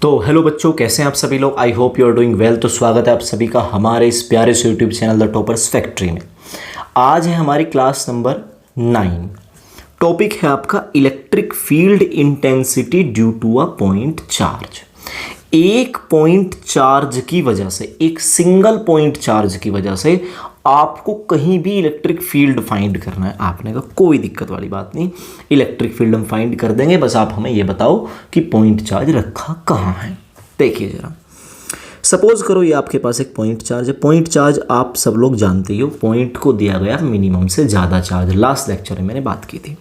तो हेलो बच्चों, कैसे हैं आप सभी लोग। I hope you are doing well. तो स्वागत है आप सभी का हमारे इस प्यारे से YouTube channel the toppers factory में। आज है हमारी क्लास नंबर 9। टॉपिक है आपका electric field intensity due to a point charge. एक पॉइंट चार्ज की वजह से, एक सिंगल पॉइंट चार्ज की वजह से आपको कहीं भी इलेक्ट्रिक फील्ड फाइंड करना है। आपने कहा कोई दिक्कत वाली बात नहीं, इलेक्ट्रिक फील्ड हम फाइंड कर देंगे, बस आप हमें ये बताओ कि पॉइंट चार्ज रखा कहाँ है। देखिए जरा, सपोज करो ये आपके पास एक पॉइंट चार्ज है। पॉइंट चार्ज आप सब लोग जानते ही हो, पॉइंट को दिया गया मिनिमम से ज़्यादा चार्ज। लास्ट लेक्चर में मैंने बात की थी।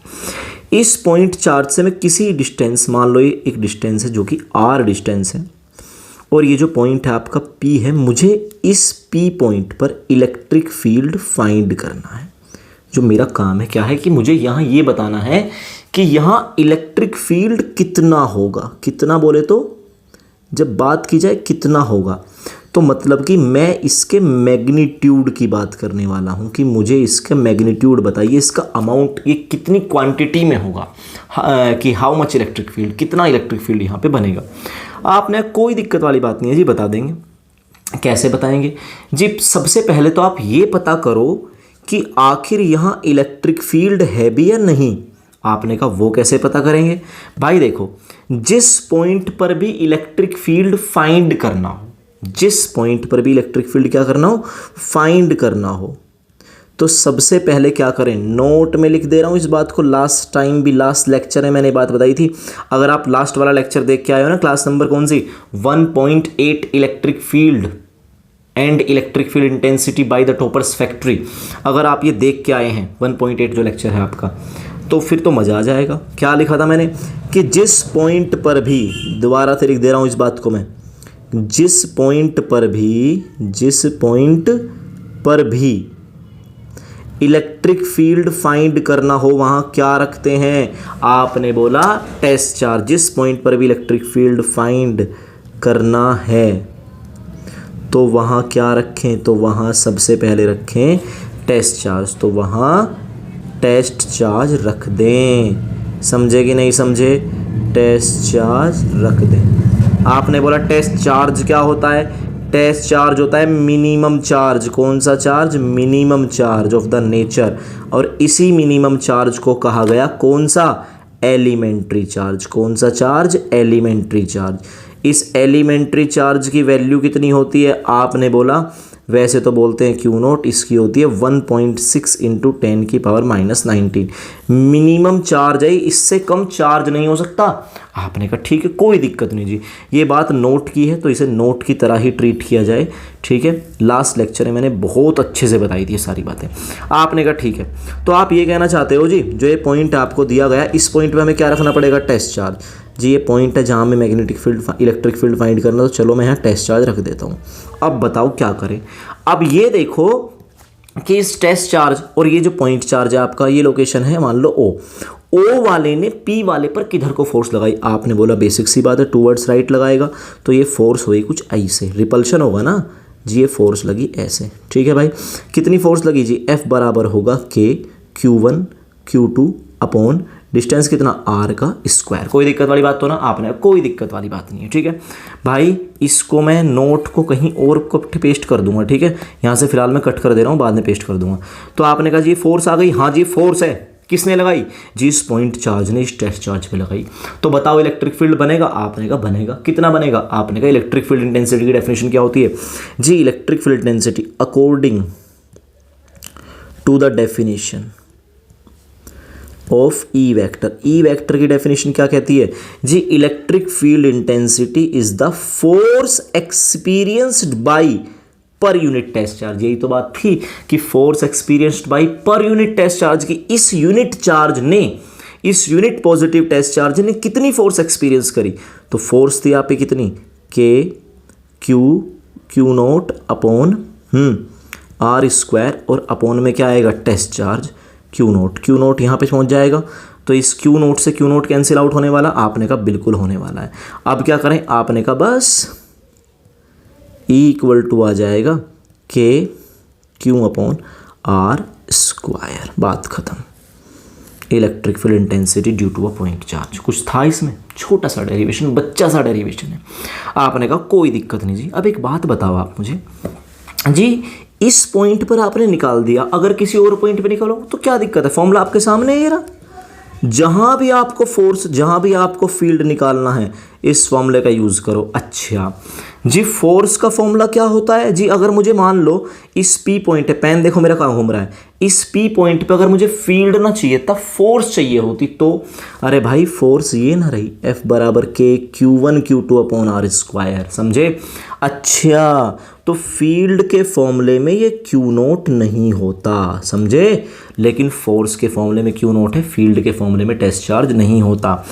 इस पॉइंट चार्ज से मैं किसी डिस्टेंस, मान लो ये एक डिस्टेंस है जो कि r डिस्टेंस है, और ये जो पॉइंट है आपका P है, मुझे इस P पॉइंट पर इलेक्ट्रिक फील्ड फाइंड करना है। जो मेरा काम है क्या है कि मुझे यहाँ ये बताना है कि यहाँ इलेक्ट्रिक फील्ड कितना होगा। कितना बोले तो जब बात की जाए कितना होगा, तो मतलब कि मैं इसके मैग्नीट्यूड की बात करने वाला हूँ कि मुझे इसका मैग्नीट्यूड बताइए, इसका अमाउंट, ये कितनी क्वांटिटी में होगा, कि हाउ मच इलेक्ट्रिक फील्ड, कितना इलेक्ट्रिक फील्ड यहाँ पे बनेगा। आपने कोई दिक्कत वाली बात नहीं है जी, बता देंगे। कैसे बताएंगे जी? सबसे पहले तो आप ये पता करो कि आखिर यहाँ इलेक्ट्रिक फील्ड है भी या नहीं। आपने कहा वो कैसे पता करेंगे भाई? देखो, जिस पॉइंट पर भी इलेक्ट्रिक फील्ड फाइंड करना हो, जिस पॉइंट पर भी इलेक्ट्रिक फील्ड क्या करना हो, फाइंड करना हो, तो सबसे पहले क्या करें, नोट में लिख दे रहा हूं इस बात को। लास्ट टाइम भी, लास्ट लेक्चर में मैंने बात बताई थी। अगर आप लास्ट वाला लेक्चर देख के आए हो ना, क्लास नंबर कौन सी, 1.8 electric field and electric field intensity by the toppers factory, अगर आप ये देख के आए हैं 1.8 जो लेक्चर है आपका, तो फिर तो मज़ा आ जाएगा। क्या लिखा था मैंने कि जिस पॉइंट पर भी, दोबारा से लिख दे रहा हूँ इस बात को मैं, जिस पॉइंट पर भी इलेक्ट्रिक फील्ड फाइंड करना हो, वहाँ क्या रखते हैं? आपने बोला टेस्ट चार्ज। जिस पॉइंट पर भी इलेक्ट्रिक फील्ड फाइंड करना है तो वहाँ क्या रखें? तो वहाँ सबसे पहले रखें टेस्ट चार्ज। तो वहाँ टेस्ट चार्ज रख दें। समझे कि नहीं समझे? टेस्ट चार्ज रख दें। आपने बोला टेस्ट चार्ज क्या होता है? टेस्ट चार्ज होता है मिनिमम चार्ज। कौन सा charge? Minimum charge of the nature. और इसी मिनिमम चार्ज को कहा गया कौन सा? Elementary charge. कौन सा चार्ज? Elementary charge. इस एलिमेंट्री चार्ज की वैल्यू कितनी होती है? आपने बोला वैसे तो बोलते हैं क्यू नोट, इसकी होती है 1.6 इंटू 10 की पावर -19। मिनिमम चार्ज है, इससे कम चार्ज नहीं हो सकता। आपने कहा ठीक है, कोई दिक्कत नहीं जी, ये बात नोट की है तो इसे नोट की तरह ही ट्रीट किया जाए, ठीक है। लास्ट लेक्चर में मैंने बहुत अच्छे से बताई थी ये सारी बातें। आपने कहा ठीक है, तो आप ये कहना चाहते हो जी, जो ये पॉइंट आपको दिया गया, इस पॉइंट पे हमें क्या रखना पड़ेगा? Test charge. जी ये पॉइंट है जहाँ में magnetic field, electric field find करना, तो चलो मैं यहाँ टेस्ट चार्ज रख देता हूँ। अब बताओ क्या करें? अब ये देखो कि इस टेस्ट चार्ज और ये जो पॉइंट चार्ज है आपका, ये लोकेशन है मान लो ओ वाले ने P वाले पर किधर को फोर्स लगाई? आपने बोला बेसिक सी बात है, टूवर्ड्स राइट लगाएगा, तो ये फोर्स हुई कुछ ऐसे, रिपल्शन होगा ना जी, ये फोर्स लगी ऐसे, ठीक है भाई। कितनी फोर्स लगी जी? F बराबर होगा K Q1 Q2 upon distance कितना? R का स्क्वायर। कोई दिक्कत वाली बात तो ना? आपने कोई दिक्कत वाली बात नहीं है, ठीक है भाई। इसको मैं नोट को कहीं और को पेस्ट कर दूंगा, ठीक है। यहाँ से फिलहाल मैं कट कर दे रहा हूँ, बाद में पेस्ट कर दूंगा। तो आपने कहा जी फोर्स आ गई। हाँ जी फोर्स है। किसने लगाई जी? इस पॉइंट चार्ज ने इस टेस्ट चार्ज पे लगाई। तो बताओ इलेक्ट्रिक फील्ड बनेगा? आपने कहा बनेगा। कितना बनेगा? आपने कहा इलेक्ट्रिक फील्ड इंटेंसिटी की डेफिनेशन क्या होती है जी? Electric field intensity according to the definition of E vector. E vector की डेफिनेशन क्या कहती है जी? Electric field intensity is the force experienced by per unit test charge. यही तो बात थी कि force experienced by per unit test charge की इस यूनिट चार्ज ने, इस यूनिट पॉजिटिव टेस्ट चार्ज ने कितनी फोर्स एक्सपीरियंस करी? तो फोर्स थी आप पे कितनी? के Q naught upon R square, और अपॉन में क्या आएगा? टेस्ट चार्ज क्यू नोट यहाँ पे पहुंच जाएगा। तो इस क्यू नोट से क्यू नोट कैंसिल आउट होने वाला? आपने कहा बिल्कुल होने वाला है। अब क्या करें? आपने कहा बस E इक्वल टू आ जाएगा के क्यू अपॉन R स्क्वायर। बात खत्म। Electric field intensity due to a point charge. कुछ था इसमें, छोटा सा डेरिवेशन, बच्चा सा डेरिवेशन है। आपने कहा कोई दिक्कत नहीं जी। अब एक बात बताओ आप मुझे जी, इस पॉइंट पर आपने निकाल दिया, अगर किसी और पॉइंट पे निकालो तो क्या दिक्कत है? फॉर्मूला आपके सामने है। जहां भी आपको फोर्स, जहां भी आपको फील्ड निकालना है, इस फॉर्मूले का यूज करो। अच्छा जी, फोर्स का फॉर्मूला क्या होता है जी? अगर मुझे मान लो इस पी पॉइंट है, पेन देखो मेरा कहाँ घूम रहा है, इस पी पॉइंट पे अगर मुझे फील्ड ना चाहिए तब फोर्स चाहिए होती, तो अरे भाई फोर्स ये ना रही, F बराबर के Q1 Q2 upon are square, समझे? अच्छा, तो फील्ड के फॉर्मूले में ये Q0 नहीं होता, समझे? लेकिन फोर्स के फॉर्मूले में Q0 है, फील्ड के फॉर्मूले में टेस्ट चार्ज नहीं होता।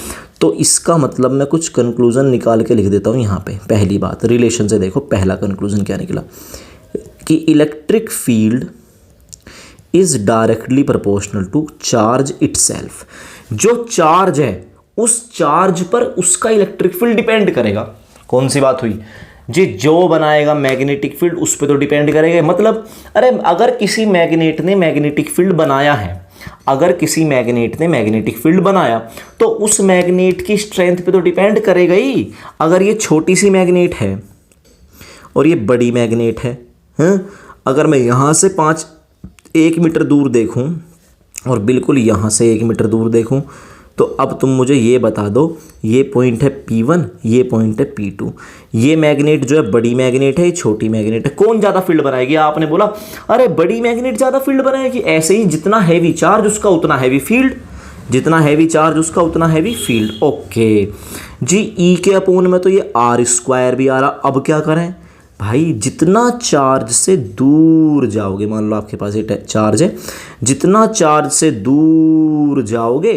तो इसका मतलब मैं कुछ कंक्लूजन निकाल के लिख देता हूँ यहाँ पे। पहली बात, रिलेशन से देखो, पहला कंक्लूजन क्या निकला कि electric field is directly proportional to charge itself. जो चार्ज है उस चार्ज पर उसका इलेक्ट्रिक फील्ड डिपेंड करेगा। कौन सी बात हुई जी? जो बनाएगा मैग्नेटिक फील्ड उस पर तो डिपेंड करेगा। मतलब अरे अगर किसी मैग्नेट ने मैग्नेटिक फील्ड बनाया है, अगर किसी मैग्नेट ने मैग्नेटिक फील्ड बनाया तो उस मैग्नेट की स्ट्रेंथ पे तो डिपेंड करेगा ही। अगर ये छोटी सी मैग्नेट है और ये बड़ी मैग्नेट है, अगर मैं यहाँ से 1 मीटर दूर देखूँ और बिल्कुल यहाँ से 1 मीटर दूर देखूँ, तो अब तुम मुझे ये बता दो, ये पॉइंट है P1, ये पॉइंट है P2, ये मैग्नेट जो है बड़ी मैग्नेट है, ये छोटी मैग्नेट है, कौन ज़्यादा फील्ड बनाएगी? आपने बोला अरे बड़ी मैग्नेट ज़्यादा फील्ड बनाएगी। ऐसे ही जितना हैवी चार्ज उसका उतना हैवी फील्ड, जितना हैवी चार्ज उसका उतना हैवी फील्ड। ओके जी, ई के अपोन में तो ये आर स्क्वायर भी आ रहा। अब क्या करें भाई? जितना चार्ज से दूर जाओगे, मान लो आपके पास ये चार्ज है, जितना चार्ज से दूर जाओगे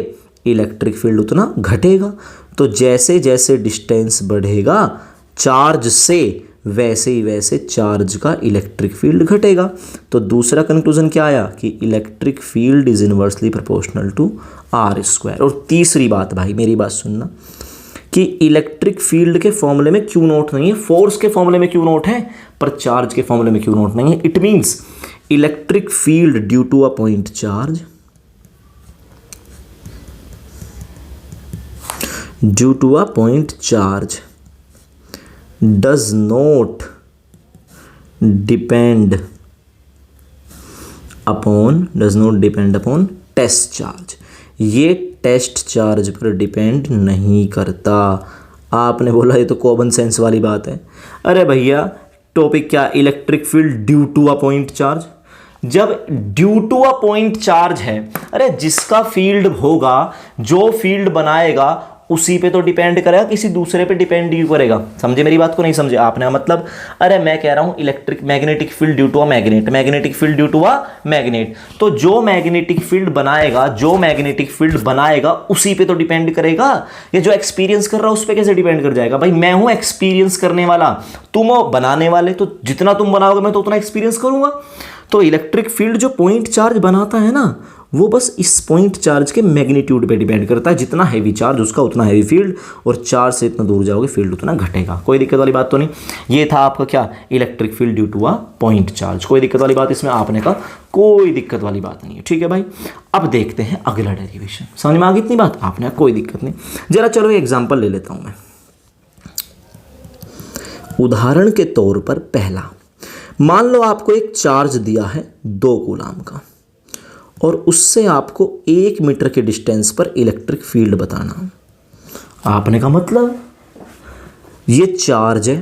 इलेक्ट्रिक फील्ड उतना घटेगा। तो जैसे जैसे डिस्टेंस बढ़ेगा चार्ज से, वैसे ही वैसे चार्ज का इलेक्ट्रिक फील्ड घटेगा। तो दूसरा कंक्लूजन क्या आया कि electric field is inversely proportional to R square. और तीसरी बात भाई, मेरी बात सुनना, कि इलेक्ट्रिक फील्ड के फॉर्मूले में Q0 नहीं है, फोर्स के फॉर्मूले में Q0 है, पर चार्ज के फॉर्मूले में Q0 नहीं है। It means electric field due to a point charge, due to a point charge does not depend upon test charge। ये टेस्ट चार्ज पर डिपेंड नहीं करता। आपने बोला ये तो कॉमन सेंस वाली बात है। अरे भैया टॉपिक क्या? Electric field due to a point charge. जब due to a point charge है, अरे जिसका फील्ड होगा, जो फील्ड बनाएगा उसी पे तो डिपेंड करेगा, किसी दूसरे पे डिपेंड नहीं करेगा। समझे मेरी बात को? नहीं समझे आपने? मतलब अरे मैं कह रहा हूं electric magnetic field due to a magnet, magnetic field due to a magnet, तो जो मैग्नेटिक फील्ड बनाएगा, जो मैग्नेटिक फील्ड बनाएगा उसी पे तो डिपेंड करेगा। ये जो एक्सपीरियंस कर रहा है उस पे कैसे डिपेंड कर जाएगा? भाई मैं हूं एक्सपीरियंस करने वाला, तुम हो बनाने वाले, तो जितना तुम बनाओगे मैं तो उतना एक्सपीरियंस करूंगा। तो इलेक्ट्रिक फील्ड जो पॉइंट चार्ज बनाता है ना, वो बस इस पॉइंट चार्ज के मैग्नीट्यूड पे डिपेंड करता है। जितना हैवी चार्ज उसका उतना हैवी फील्ड, और चार्ज से इतना दूर जाओगे फील्ड उतना घटेगा। कोई दिक्कत वाली बात तो नहीं। ये था आपका क्या? Electric field due to a point charge. कोई दिक्कत वाली बात इसमें? आपने कहा कोई दिक्कत वाली बात नहीं है। ठीक है भाई, अब देखते हैं अगला डेरिवेशन। समझ में आ गई इतनी बात? आपने कोई दिक्कत नहीं। जरा चलो एग्जाम्पल ले लेता हूं मैं। उदाहरण के तौर पर पहला, मान लो आपको एक चार्ज दिया है 2 कूलाम का, और उससे आपको 1 मीटर के डिस्टेंस पर इलेक्ट्रिक फील्ड बताना। आपने कहा मतलब ये चार्ज है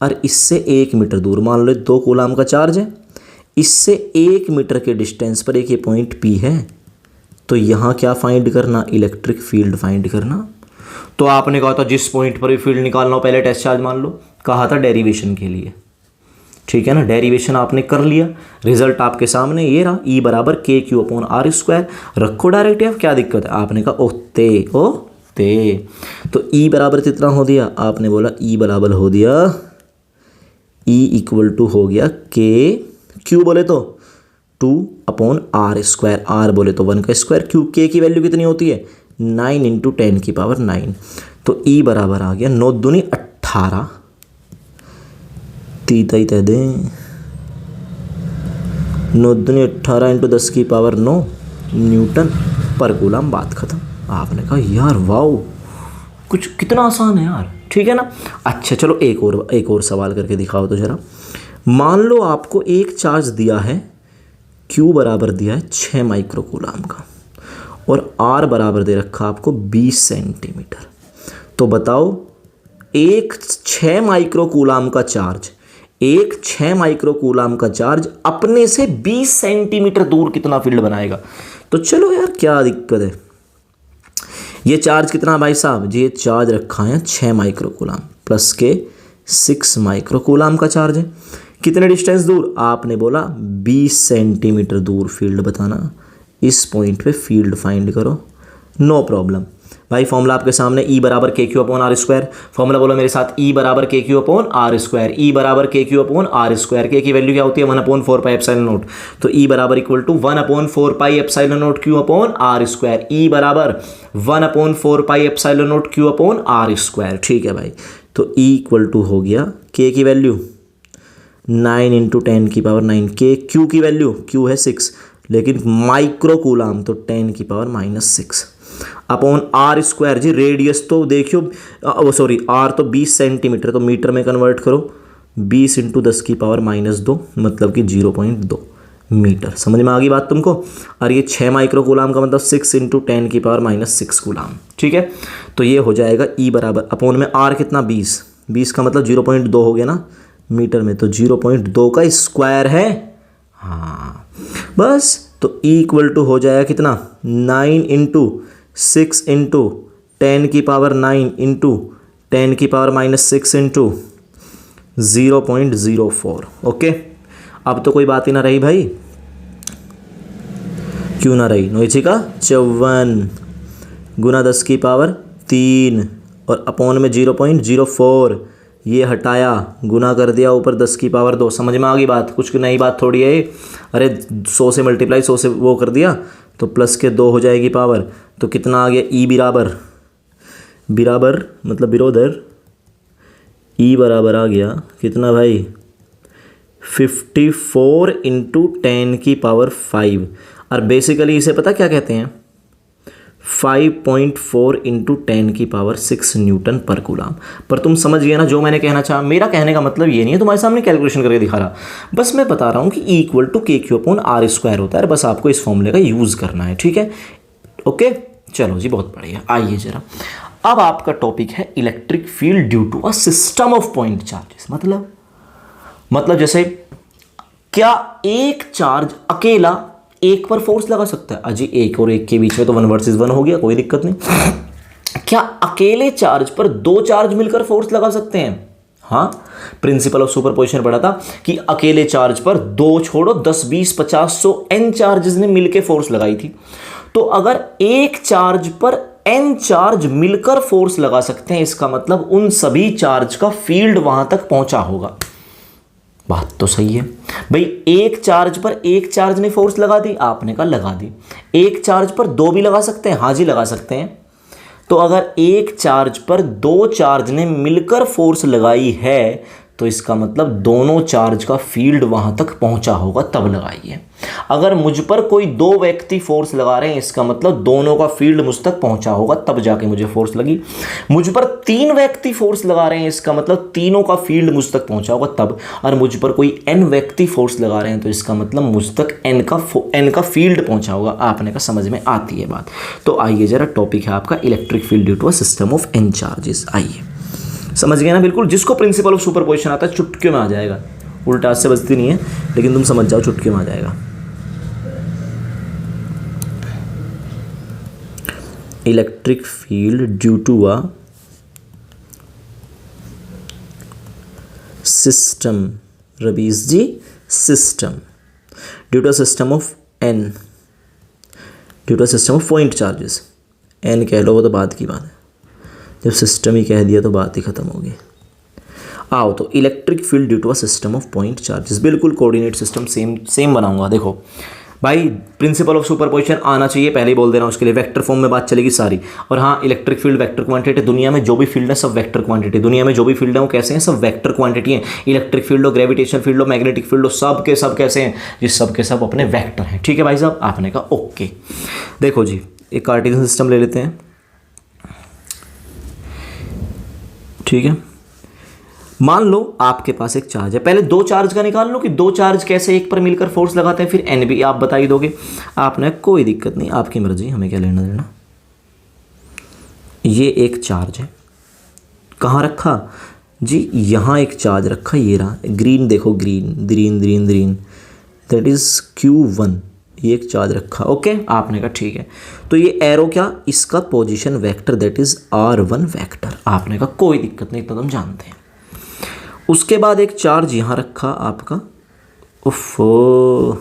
और इससे 1 मीटर दूर, मान लो 2 कूलाम का चार्ज है, इससे 1 मीटर के डिस्टेंस पर एक ये पॉइंट P है, तो यहाँ क्या फाइंड करना? इलेक्ट्रिक फील्ड फाइंड करना। तो आपने कहा था जिस पॉइंट पर भी फील्ड निकालना हो पहले टेस्ट चार्ज मान लो, कहा था डेरिवेशन के लिए। ठीक है ना, डेरिवेशन आपने कर लिया, रिजल्ट आपके सामने ये रहा, ई बराबर के क्यू अपॉन आर स्क्वायर। रखो डायरेक्ट, या क्या दिक्कत है? आपने कहा ओते तो ई बराबर कितना हो दिया? आपने बोला ई बराबर हो दिया, ई इक्वल टू हो गया के क्यू बोले तो 2 अपॉन आर स्क्वायर, आर बोले तो 1 का स्क्वायर, क्यू के की वैल्यू कितनी होती है? 9 इंटू 10 की पावर 9। तो ई बराबर आ गया 9 दूनी 18, तीता ही तह दें, 9 दूनी 18 इंटू 10 की पावर 9 न्यूटन। पर कूलम, बात खत्म। आपने कहा यार वाओ, कुछ कितना आसान है यार, ठीक है ना। अच्छा चलो एक और सवाल करके दिखाओ तो जरा। मान लो आपको एक चार्ज दिया है, Q बराबर दिया है 6 माइक्रोकूलम का, और R बराबर दे रखा आपको 20 सेंटीमीटर। तो बताओ एक 6 माइक्रोकूलम का चार्ज अपने से 20 सेंटीमीटर दूर कितना फील्ड बनाएगा। तो चलो यार क्या दिक्कत है, ये चार्ज कितना भाई साहब जी, ये चार्ज रखा है 6 माइक्रोकूलम प्लस के 6 माइक्रोकूलम का चार्ज है। कितने डिस्टेंस दूर, आपने बोला 20 सेंटीमीटर दूर फील्ड बताना। इस पॉइंट पे फील्ड फाइंड करो, नो प्रॉब्लम भाई। फॉर्मूला आपके सामने, E बराबर KQ upon R square. Formula बोलो मेरे साथ, E बराबर KQ upon R square. E बराबर KQ upon R square. K की वैल्यू क्या होती है 1/4 पाई एप्सिलॉन नोट। तो E बराबर equal to 1/4 pi epsilon naught Q upon R square. E बराबर 1/4 pi epsilon naught Q upon R square. ठीक है भाई, तो E इक्वल टू हो गया K की वैल्यू 9 × 10 की पावर 9, K Q की वैल्यू, Q है 6 लेकिन माइक्रोकूलम तो 10 की पावर -6 अपॉन R स्क्वायर। जी रेडियस तो देखियो, सॉरी R तो 20 सेंटीमीटर, तो मीटर में कन्वर्ट करो, 20 × 10 की पावर -2 मतलब कि 0.2 मीटर। समझ में आ गई बात तुमको। और ये 6 माइक्रोकूलम का मतलब 6 × 10 की पावर -6 कूलम। ठीक है, तो ये हो जाएगा E बराबर अपॉन में R कितना 20 का मतलब 0.2 हो गया ना मीटर में, तो 0.2 का स्क्वायर है। हाँ बस, तो E इक्वल टू हो जाएगा कितना 9 × 6 × 10 की पावर 9 × 10 की पावर -6 × 0.04। ओके, अब तो कोई बात ही ना रही भाई, क्यों ना रही, 9 का 54 गुना 10 की पावर 3 और अपॉन में 0.04, ये हटाया गुना कर दिया ऊपर 10 की पावर 2। समझ में आ गई बात, कुछ नई बात थोड़ी है। अरे 100 से मल्टीप्लाई 100 से वो कर दिया तो प्लस के 2 हो जाएगी पावर, तो कितना आ गया E बराबर मतलब बिरोधर, E बराबर आ गया कितना भाई 54 × 10 की पावर 5। और बेसिकली इसे पता क्या कहते हैं, 5.4 × 10 की पावर 6 न्यूटन पर कूलम। पर तुम समझ गए ना जो मैंने कहना चाहा। मेरा कहने का मतलब ये नहीं है तुम्हारे सामने कैलकुलेशन करके दिखा रहा, बस मैं बता रहा हूँ कि E equal to KQ upon R square होता है। बस आपको इस फॉर्मूले का यूज़ करना है, ठीक है। ओके चलो जी, बहुत बढ़िया। आइए जरा, अब आपका टॉपिक है electric field due to a system of point charges. मतलब जैसे क्या एक चार्ज अकेला एक पर फोर्स लगा सकता है? अजी एक और एक के बीच में तो 1 वर्सेस 1 हो गया, कोई दिक्कत नहीं। क्या अकेले चार्ज पर 2 चार्ज मिलकर फोर्स लगा सकते हैं? हाँ, प्रिंसिपल ऑफ सुपरपोजिशन पढ़ा था कि अकेले चार्ज पर 2 छोड़ो 10 20 50 100 n चार्जेस ने मिलकर फोर्स लगाई थी। तो अगर एक चार्ज पर n चार्ज मिलकर फोर्स लगा सकते हैं, इसका मतलब उन सभी चार्ज का फील्ड वहां तक पहुंचा होगा। बात तो सही है भाई, एक चार्ज पर एक चार्ज ने फोर्स लगा दी, आपने कहा लगा दी। एक चार्ज पर 2 भी लगा सकते हैं, हाँ जी लगा सकते हैं। तो अगर एक चार्ज पर 2 चार्ज ने मिलकर फोर्स लगाई है तो इसका मतलब दोनों चार्ज का फील्ड वहां तक पहुंचा होगा, तब लगाई है। अगर मुझ पर कोई 2 व्यक्ति फोर्स लगा रहे हैं, इसका मतलब दोनों का फील्ड मुझ तक पहुंचा होगा, तब जाके मुझे फोर्स लगी। मुझ पर 3 व्यक्ति फोर्स लगा रहे हैं, इसका मतलब तीनों का फील्ड मुझ तक पहुंचा होगा तब। और मुझ पर कोई n व्यक्ति फोर्स लगा रहे हैं तो इसका मतलब मुझ तक n का फील्ड पहुंचा होगा। आपने का समझ में आती है बात। तो आइए जरा, टॉपिक है आपका electric field due to a system of n charges. आइए समझ गए ना बिल्कुल। जिसको प्रिंसिपल ऑफ सुपरपोजिशन आता है चुटकियों में आ जाएगा, उल्टा से बजती नहीं है, लेकिन तुम समझ जाओ चुटकियों में आ जाएगा। Electric field due to a system, रबीज जी system, due to a system of n, due to a system of point charges. n कह लो वो तो बात की बात है, जब सिस्टम ही कह दिया तो बात ही खत्म होगी। आओ तो electric field due to a system of point charges, बिल्कुल कोऑर्डिनेट सिस्टम सेम बनाऊंगा। देखो भाई, प्रिंसिपल ऑफ सुपरपोजिशन आना चाहिए, पहले ही बोल देना, उसके लिए वेक्टर फॉर्म में बात चलेगी सारी। और हाँ, इलेक्ट्रिक फील्ड वेक्टर क्वांटिटी, दुनिया में जो भी फील्ड है सब वेक्टर क्वांटिटी, दुनिया में जो भी फील्ड है वो कैसे हैं, सब वेक्टर क्वांटिटी हैं। इलेक्ट्रिक फील्ड हो, ग्रेविटेशन फील्ड हो, मैग्नेटिक फील्ड हो, सब के सब कैसे हैं, ये सब के सब अपने वेक्टर हैं। ठीक है भाई साहब, आपने कहा ओके। देखो जी, एक कार्टेशियन सिस्टम ले लेते हैं, ठीक है। मान लो आपके पास एक चार्ज है, पहले दो चार्ज का निकाल लो कि दो चार्ज कैसे एक पर मिलकर फोर्स लगाते हैं, फिर एन भी आप बता ही दोगे। आपने कोई दिक्कत नहीं, आपकी मर्जी, हमें क्या लेना देना। ये एक चार्ज है, कहाँ रखा जी, यहाँ एक चार्ज रखा, ये रहा ग्रीन, देखो green green green green, that is Q1, ये एक चार्ज रखा। ओके, आपने कहा ठीक है, तो ये एरो क्या, इसका position vector that is R1 vector. आपने कहा कोई दिक्कत नहीं, तो हम जानते हैं। उसके बाद एक चार्ज यहाँ रखा आपका, उफ़ो,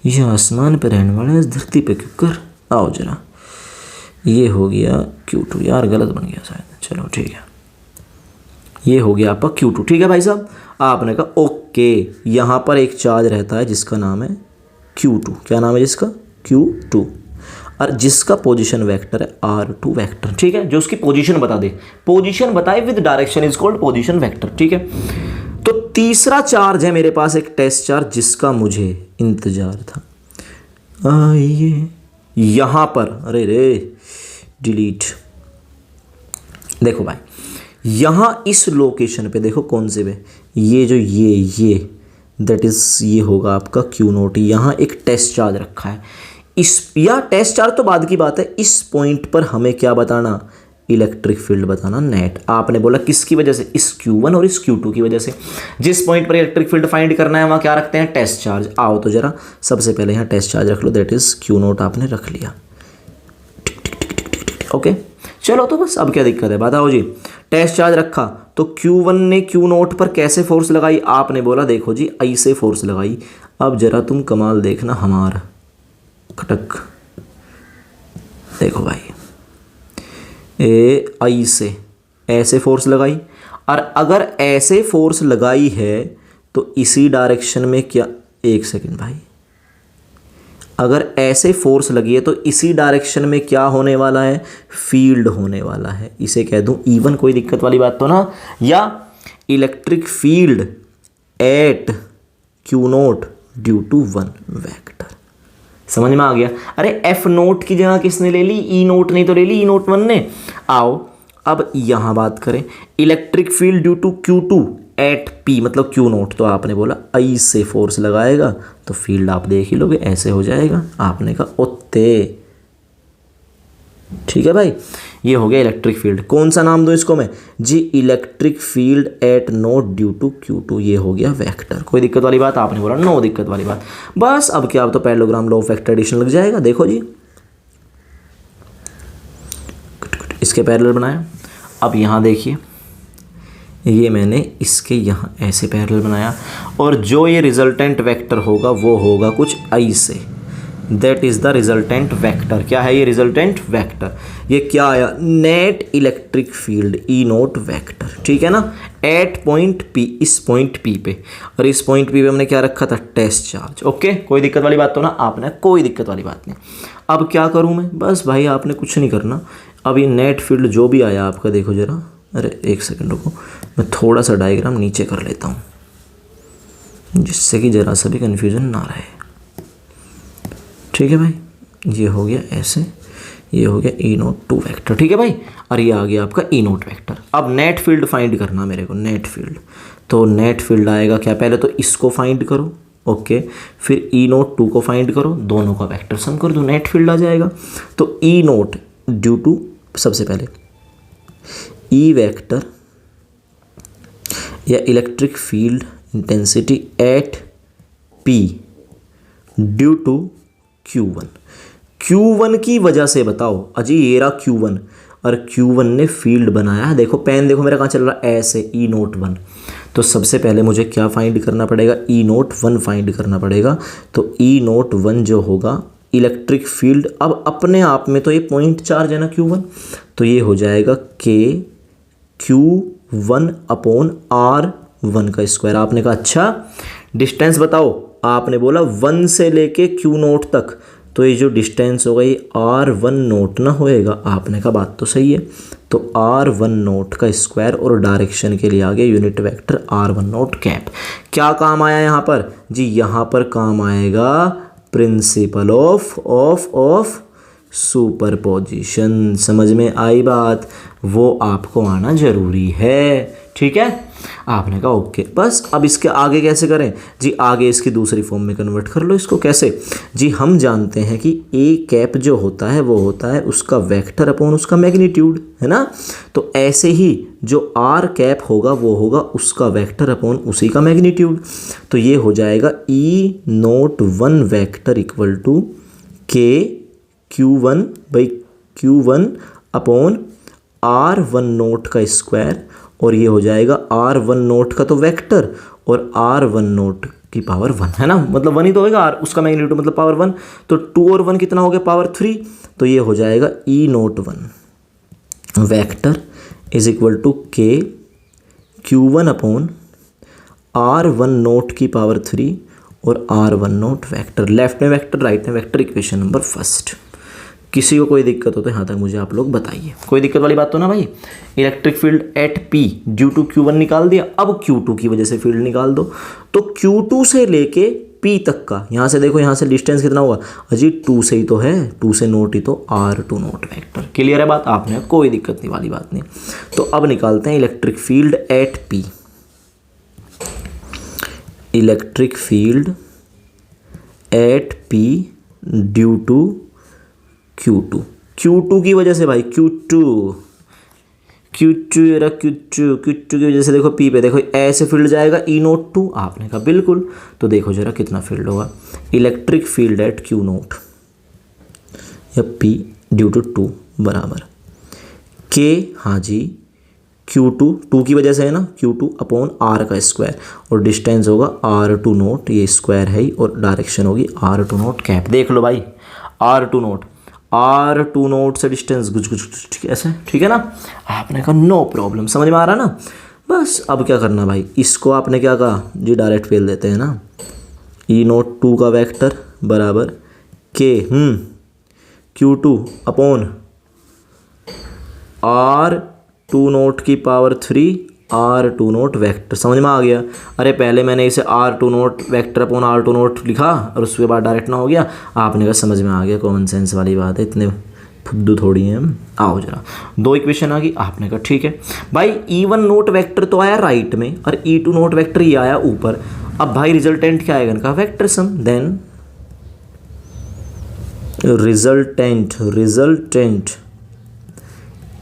ये आसमान पे रहने वाला है, इस धरती पे क्यों कर, आओ जरा, ये हो गया Q2, यार गलत बन गया शायद, चलो ठीक है, ये हो गया आपका Q2, ठीक है भाई साहब। आपने कहा ओके, यहाँ पर एक चार्ज रहता है जिसका नाम है Q2, क्या नाम है जिसका, Q2, और जिसका पोजीशन वेक्टर है R2 वेक्टर, ठीक है, जो उसकी पोजीशन बता दे, पोजीशन बताए with direction is called position vector, ठीक है। तो तीसरा चार्ज है मेरे पास एक टेस्ट चार्ज जिसका मुझे इंतजार था, आइए यहाँ पर, अरे रे डिलीट, देखो भाई यहाँ इस लोकेशन पे देखो, कौन से पे, ये जो ये दैट इज, ये होगा आपका Q0, यहाँ एक टेस्ट चार्ज रखा है, इस, या टेस्ट चार्ज तो बाद की बात है, इस पॉइंट पर हमें क्या बताना, इलेक्ट्रिक फील्ड बताना, नेट। आपने बोला किसकी वजह से, इस Q1 और इस Q2 की वजह से, जिस पॉइंट पर इलेक्ट्रिक फील्ड फाइंड करना है वहाँ क्या रखते हैं, टेस्ट चार्ज। आओ तो जरा सबसे पहले यहाँ टेस्ट चार्ज रख लो, दैट इज Q0 आपने रख लिया, ओके। चलो तो बस अब क्या दिक्कत है, बताओ जी। टेस्ट चार्ज रखा तो Q1 ने Q0 पर कैसे फोर्स लगाई, आपने बोला देखो जी आई से फोर्स लगाई। अब जरा तुम कमाल देखना हमारा, खटक, देखो भाई, आई से ऐसे फोर्स लगाई, और अगर ऐसे फोर्स लगाई है तो इसी डायरेक्शन में क्या, एक सेकंड भाई, अगर ऐसे फोर्स लगी है तो इसी डायरेक्शन में क्या होने वाला है, फील्ड होने वाला है। इसे कह दूं E1, कोई दिक्कत वाली बात तो ना, या electric field at Q0 due to 1 vector. समझ में आ गया। अरे F0 की जगह किसने ले ली, E0 नहीं तो ले ली E0 1 ने। आओ अब यहाँ बात करें, electric field due to Q2 at P मतलब Q0, तो आपने बोला आई से फोर्स लगाएगा तो फील्ड आप देख ही लोगे, ऐसे हो जाएगा। आपने कहा ओते, ठीक है भाई, ये हो गया इलेक्ट्रिक फील्ड। कौन सा नाम दूं इसको मैं जी, electric field at naught due to Q2, ये हो गया वेक्टर। कोई दिक्कत वाली बात, आपने बोला नो दिक्कत वाली बात। बस अब क्या, अब तो parallelogram law of vector addition लग जाएगा। देखो जी, इसके पैरेलल बनाया, अब यहाँ देखिए, ये मैंने इसके यहाँ ऐसे पैरेलल बनाया, और जो ये रिजल्टेंट वेक्टर होगा वो होगा कुछ ऐसे, that is the resultant vector. क्या है ये रिजल्टेंट वेक्टर, ये क्या आया, net electric field E0 vector, ठीक है ना, एट पॉइंट P, इस पॉइंट P पे, और इस पॉइंट P पे हमने क्या रखा था, टेस्ट चार्ज। ओके, कोई दिक्कत वाली बात तो ना, आपने कोई दिक्कत वाली बात नहीं। अब क्या करूँ मैं, बस भाई आपने कुछ नहीं करना। अब ये नेट फील्ड जो भी आया आपका, देखो जरा, अरे एक सेकंड रुको, मैं थोड़ा सा डायग्राम नीचे कर लेता हूँ जिससे कि ज़रा सा भी कन्फ्यूज़न ना रहे, ठीक है भाई। ये हो गया ऐसे, ये हो गया E02 वेक्टर, ठीक है भाई, और ये आ गया आपका E0 वेक्टर। अब नेट फील्ड फाइंड करना मेरे को, नेट फील्ड, तो नेट फील्ड आएगा क्या, पहले तो इसको फाइंड करो, ओके, फिर E02 को फाइंड करो, दोनों का वेक्टर सम कर दो, नेट फील्ड आ जाएगा। तो E0 ड्यू टू, सबसे पहले E वेक्टर या electric field intensity at P due to Q1 की वजह से बताओ अजी, ये रहा Q1, और Q1 ने फील्ड बनाया, देखो पेन देखो मेरा कहाँ चल रहा है, ऐसे E01। तो सबसे पहले मुझे क्या फाइंड करना पड़ेगा, E01 फाइंड करना पड़ेगा। तो E01 जो होगा इलेक्ट्रिक फील्ड, अब अपने आप में तो ये पॉइंट चार्ज है ना Q1, तो ये हो जाएगा Q1 अपॉन R1 का स्क्वायर। आपने कहा अच्छा डिस्टेंस बताओ, आपने बोला 1 से लेके Q0 तक, तो ये जो डिस्टेंस होगा ये R1 नोट ना होएगा। आपने कहा बात तो सही है, तो R1 नोट का स्क्वायर, और डायरेक्शन के लिए आ गया unit vector R1 note cap. क्या काम आया यहाँ पर जी, यहाँ पर काम आएगा प्रिंसिपल ऑफ सुपरपोजिशन। समझ में आई बात? वो आपको आना ज़रूरी है, ठीक है। आपने कहा ओके। बस अब इसके आगे कैसे करें जी? आगे इसकी दूसरी फॉर्म में कन्वर्ट कर लो इसको। कैसे जी? हम जानते हैं कि ए कैप जो होता है वो होता है उसका वेक्टर अपॉन उसका मैग्नीट्यूड, है ना। तो ऐसे ही जो आर कैप होगा वो होगा उसका वेक्टर अपॉन उसी का मैग्नीट्यूड। तो ये हो जाएगा ई note 1 vector equal to K Q1 upon R1 note का स्क्वायर, और ये हो जाएगा R1 नोट का तो वेक्टर और R1 नोट की पावर 1, है ना। मतलब 1 ही तो होगा, R उसका मैग्नीट्यूड मतलब पावर 1। तो 2 और 1 कितना हो गया? पावर 3। तो ये हो जाएगा E naught 1 vector is equal to K Q1 upon R1 naught की पावर 3 और R1 नोट वेक्टर। लेफ्ट में वेक्टर, राइट में वेक्टर, इक्वेशन नंबर फर्स्ट। किसी को कोई दिक्कत हो तो यहाँ तक मुझे आप लोग बताइए। कोई दिक्कत वाली बात तो ना भाई? Electric field at P due to Q1 निकाल दिया। अब Q2 की वजह से फील्ड निकाल दो। तो Q2 से लेके P तक का, यहाँ से देखो, यहाँ से डिस्टेंस कितना होगा? अजी 2 से ही तो है, 2 से नोट ही तो R2 नोट वेक्टर। क्लियर है बात? आपने कोई दिक्कत नहीं वाली बात नहीं। तो अब निकालते हैं electric field at P। Electric field at P due to Q2 की वजह से भाई, Q2 की वजह से देखो P पे देखो ऐसे फील्ड जाएगा E नोट 2। आपने कहा बिल्कुल। तो देखो जरा कितना फील्ड होगा। Electric field eight Q note या P ड्यू टू 2 बराबर के, हाँ जी, Q2 की वजह से है ना, Q2 अपॉन R का स्क्वायर, और डिस्टेंस होगा R2 नोट, ये स्क्वायर है ही, और डायरेक्शन होगी R2 नोट कैप। देख लो भाई, R2 नोट से डिस्टेंस कुछ ऐसे, ठीक है ना। आपने कहा नो प्रॉब्लम, समझ में आ रहा ना। बस अब क्या करना भाई, इसको आपने क्या कहा जी? डायरेक्ट फेल देते हैं ना। E नोट 2 का वेक्टर बराबर के Q2 अपॉन R2 नोट की पावर 3 R2 नोट वेक्टर। समझ में आ गया? अरे पहले मैंने इसे R2 note vector upon R2 note लिखा और उसके बाद डायरेक्ट ना हो गया। आपने कहा समझ में आ गया, कॉमन सेंस वाली बात है, इतने फुद्दू थोड़ी हैं हम। आओ जरा, 2 इक्वेशन आ गई। आपने कहा ठीक है भाई, E1 नोट वेक्टर तो आया राइट में और E2 नोट वेक्टर ये आया ऊपर। अब भाई रिजल्टेंट क्या आएगा इनका? Vector sum. Then resultant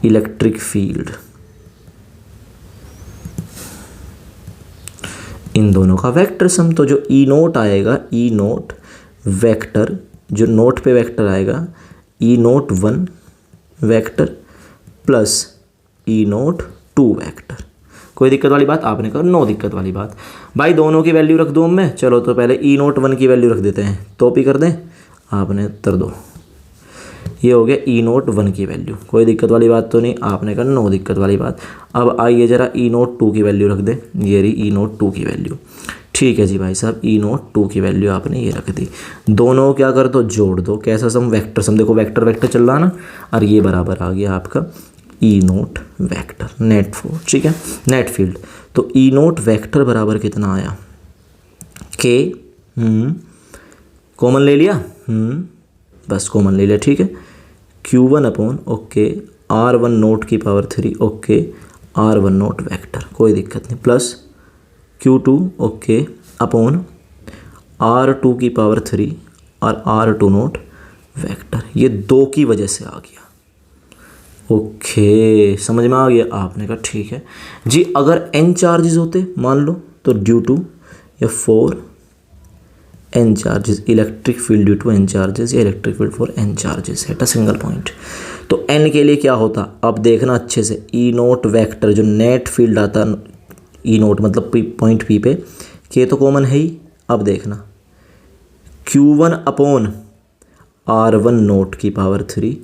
electric field, इन दोनों का वेक्टर सम। तो जो E नोट आएगा, E नोट वेक्टर, जो नोट पे वेक्टर आएगा, E naught 1 vector plus E naught 2 vector. कोई दिक्कत वाली बात? आपने कहा नो दिक्कत वाली बात। भाई दोनों की वैल्यू रख दो मैं। चलो तो पहले E नोट 1 की वैल्यू रख देते हैं, तो भी कर दें। आपने उत्तर दो, ये हो गया E नोट 1 की वैल्यू। कोई दिक्कत वाली बात तो नहीं? आपने कहा नो दिक्कत वाली बात। अब आइए ज़रा E नोट 2 की वैल्यू रख दें। ये रही E नोट 2 की वैल्यू। ठीक है जी भाई साहब, E नोट 2 की वैल्यू आपने ये रख दी। दोनों क्या कर दो? जोड़ दो। कैसा सम? Vector sum. देखो वेक्टर वेक्टर चल रहा ना, और ये बराबर आ गया आपका E naught vector net force, ठीक है, नेट फील्ड। तो E नोट वेक्टर बराबर कितना आया? के कॉमन ले लिया, बस कॉमन ले लिया, ठीक है। Q1 upon okay R1 naught की power 3 okay R1 naught vector, कोई दिक्कत नहीं, plus Q2 okay upon R2 की पावर 3 और R2 नोट वेक्टर। ये 2 की वजह से आ गया। ओके समझ में आ गया? आपने कहा ठीक है जी। अगर n चार्जेस होते मान लो, तो ड्यू टू या for n charges, electric field due to n charges या electric field for n charges at a single point. तो n के लिए क्या होता? अब देखना अच्छे से, E नोट वेक्टर जो नेट फील्ड आता, E नोट मतलब पॉइंट P पे, के तो कॉमन है ही। अब देखना Q1 अपॉन R1 नोट की power 3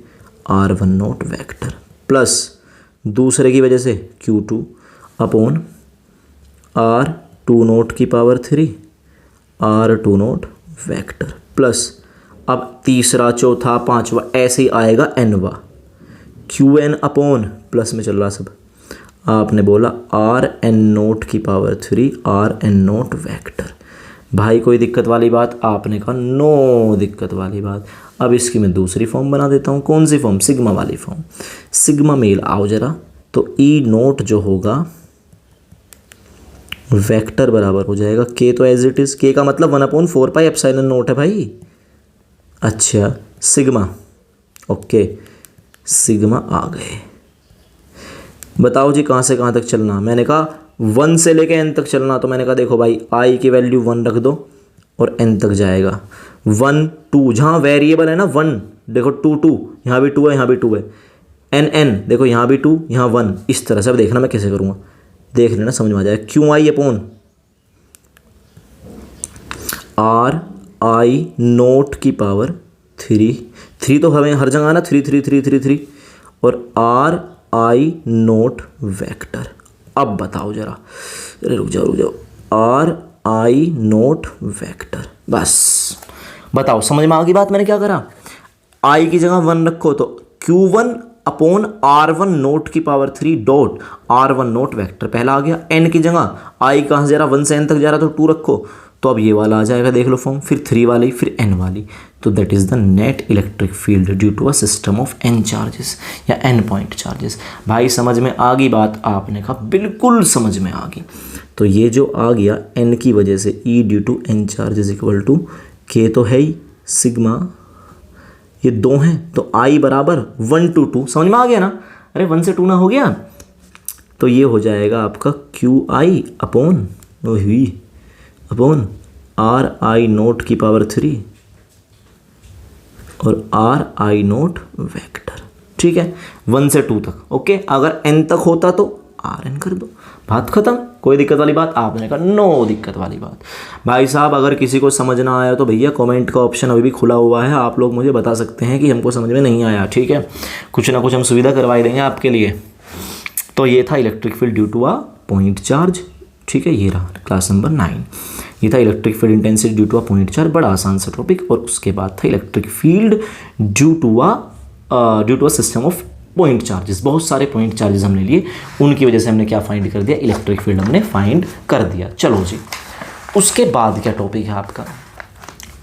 R1 naught vector plus दूसरे की वजह से Q2 अपॉन R2 नोट की power 3 R2 note vector plus, अब तीसरा चौथा पांचवा ऐसे ही आएगा nवा, Qn अपॉन प्लस में चल रहा सब, आपने बोला Rn नोट की पावर 3 Rn नोट वेक्टर। भाई कोई दिक्कत वाली बात? आपने कहा नो दिक्कत वाली बात। अब इसकी मैं दूसरी फॉर्म बना देता हूँ। कौन सी फॉर्म? सिग्मा वाली फॉर्म। सिग्मा मेल आओ जरा। तो ई नोट जो होगा वेक्टर बराबर हो जाएगा के, तो एज इट इज़, के का मतलब 1/4 एप्सिलॉन नोट है भाई। अच्छा सिग्मा, ओके सिग्मा आ गए। बताओ जी कहाँ से कहाँ तक चलना? मैंने कहा 1 से लेके n तक चलना, तो मैंने कहा देखो भाई i की वैल्यू 1 रख दो और n तक जाएगा। 1 2, जहाँ वेरिएबल है ना 1, देखो 2 2, यहाँ भी 2 है, यहाँ भी 2 है। n देखो यहाँ भी 2, यहाँ 1, इस तरह से। अब देखना मैं कैसे करूँगा, देख लेना समझ में आ जाएगा। क्यों आई अपॉन आर आई नोट की पावर 3 तो हमें हर जगह ना 3 3 3 3 3 और आर आई नोट वेक्टर। अब बताओ जरा, अरे रुक जाओ, आर आई नोट वेक्टर। बस बताओ समझ में आ गई बात? मैंने क्या करा, आई की जगह 1 रखो तो Q1 अपॉन R1 नोट की power 3 dot R1 naught vector पहला आ गया। n की जगह आई कहाँ से जा रहा, 1 से n तक जा रहा, तो 2 रखो, तो अब ये वाला आ जाएगा, देख लो फॉर्म। फिर 3 वाली, फिर n वाली, तो that is the net electric field due to a system of n charges या n पॉइंट चार्जेस। भाई समझ में आ गई बात? आपने कहा बिल्कुल समझ में आ गई। तो ये जो आ गया n की वजह से E due to n charges equal to k तो है ही, सिग्मा ये 2 हैं, तो I बराबर 1 to 2। समझ में आ गया ना? अरे 1 से 2 ना हो गया, तो ये हो जाएगा आपका QI upon are I note की पावर 3 और आर आई नोट वेक्टर। ठीक है, 1 से 2 तक। ओके, अगर n तक होता तो Rn कर दो, बात खत्म। कोई दिक्कत वाली बात? आपने कहा नो दिक्कत वाली बात। भाई साहब अगर किसी को समझ ना आया तो भैया कमेंट का ऑप्शन अभी भी खुला हुआ है, आप लोग मुझे बता सकते हैं कि हमको समझ में नहीं आया। ठीक है, कुछ ना कुछ हम सुविधा करवाई देंगे आपके लिए। तो ये था electric field due to a point charge. ठीक है, ये रहा क्लास नंबर 9, ये था electric field intensity due to a point charge, बड़ा आसान सा टॉपिक। और उसके बाद था electric field due to a system of point charges. बहुत सारे पॉइंट चार्जेस हमने लिए, उनकी वजह से हमने क्या फाइंड कर दिया, इलेक्ट्रिक फील्ड हमने फाइंड कर दिया। चलो जी, उसके बाद क्या टॉपिक है आपका?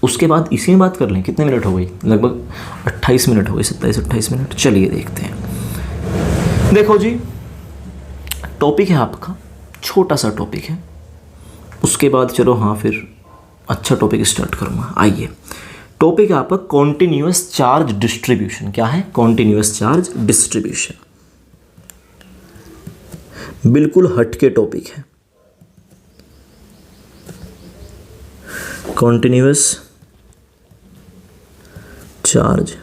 उसके बाद इसी में बात कर लें। कितने मिनट हो गई? लगभग 28 मिनट हो गए, 27-28 मिनट। चलिए देखते हैं। देखो जी, टॉपिक है आपका, छोटा सा टॉपिक है। उसके बाद चलो हाँ फिर अच्छा टॉपिक स्टार्ट करूँगा। आइए, टॉपिक है आपका कॉन्टिन्यूअस चार्ज डिस्ट्रीब्यूशन। क्या है? Continuous charge distribution. बिल्कुल हटके टॉपिक है। कॉन्टिन्यूअस चार्ज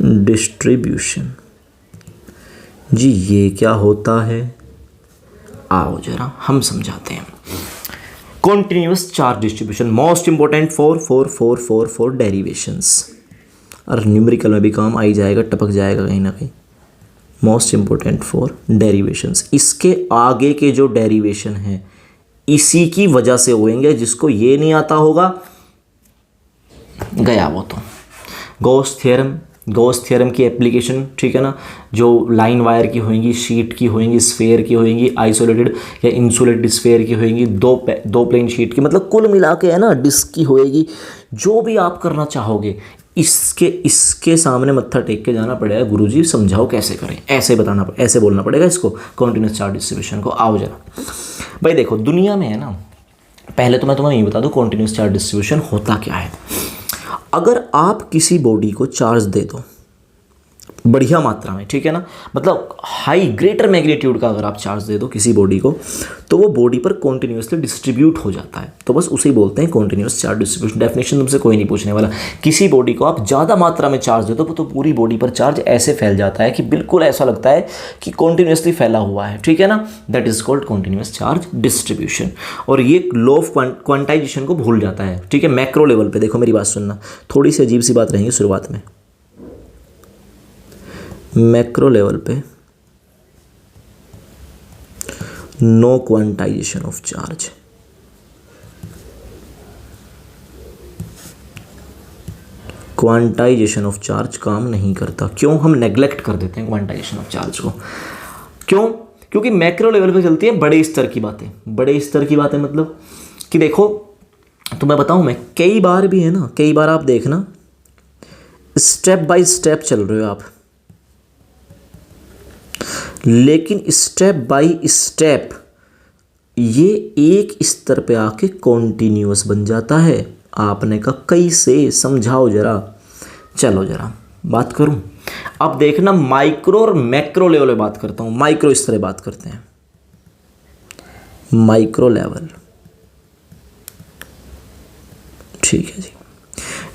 डिस्ट्रीब्यूशन जी, ये क्या होता है? आओ जरा हम समझाते हैं। Continuous charge distribution most important for derivations, और न्यूमेरिकल में भी काम आई जाएगा, टपक जाएगा कहीं ना कहीं। मोस्ट इंपॉर्टेंट फॉर डेरिवेशंस, इसके आगे के जो डेरिवेशन हैं इसी की वजह से होंगे। जिसको ये नहीं आता होगा गया वो तो। गॉस थ्योरम की एप्लीकेशन, ठीक है ना, जो लाइन वायर की होंगी, शीट की होंगी, स्फेयर की होंगी, आइसोलेटेड या इंसुलेटेड स्फेयर की होंगी, दो प्लेन शीट की, मतलब कुल मिला के है ना डिस्क की होएगी। जो भी आप करना चाहोगे इसके सामने मत्था टेक के जाना पड़ेगा। गुरुजी समझाओ कैसे करें, ऐसे बताना, ऐसे बोलना पड़ेगा इसको, कॉन्टिन्यूअस चार्ज डिस्ट्रीब्यूशन को। आओ जरा भाई देखो, दुनिया में है ना, पहले तो मैं तुम्हें ये बता दूं कॉन्टिन्यूअस चार्ज डिस्ट्रीब्यूशन होता क्या है। अगर आप किसी बॉडी को चार्ज दे दो बढ़िया मात्रा में, ठीक है ना, मतलब हाई ग्रेटर मैग्नीट्यूड का अगर आप चार्ज दे दो किसी बॉडी को, तो वो बॉडी पर कॉन्टिन्यूसली डिस्ट्रीब्यूट हो जाता है। तो बस उसे बोलते हैं कॉन्टिन्यूअस चार्ज डिस्ट्रीब्यूशन। डेफिनेशन तुमसे कोई नहीं पूछने वाला। किसी बॉडी को आप ज़्यादा मात्रा में चार्ज दे दो तो पूरी बॉडी पर चार्ज ऐसे फैल जाता है कि बिल्कुल ऐसा लगता है कि कॉन्टिन्यूसली फैला हुआ है, ठीक है ना। That is called continuous charge distribution. और ये लॉ ऑफ क्वांटाइजेशन को भूल जाता है, ठीक है। मैक्रो लेवल पर देखो, मेरी बात सुनना, थोड़ी सी अजीब सी बात रहेंगी शुरुआत में। मैक्रो लेवल पे no quantization of charge. Quantization of charge काम नहीं करता। क्यों? हम नेग्लेक्ट कर देते हैं क्वांटाइजेशन ऑफ चार्ज को। क्यों? क्योंकि मैक्रो लेवल पे चलती है बड़े स्तर की बातें। बड़े स्तर की बातें मतलब कि देखो तो मैं बताऊं, मैं कई बार भी है ना, कई बार आप देखना स्टेप बाय स्टेप चल रहे हो आप, लेकिन स्टेप बाय स्टेप ये एक स्तर पे आके कॉन्टिन्यूअस बन जाता है। आपने कहा कैसे, समझाओ जरा। चलो जरा बात करूं। अब देखना माइक्रो और मैक्रो लेवल पे बात करता हूं। माइक्रो इस तरह बात करते हैं, माइक्रो लेवल, ठीक है जी।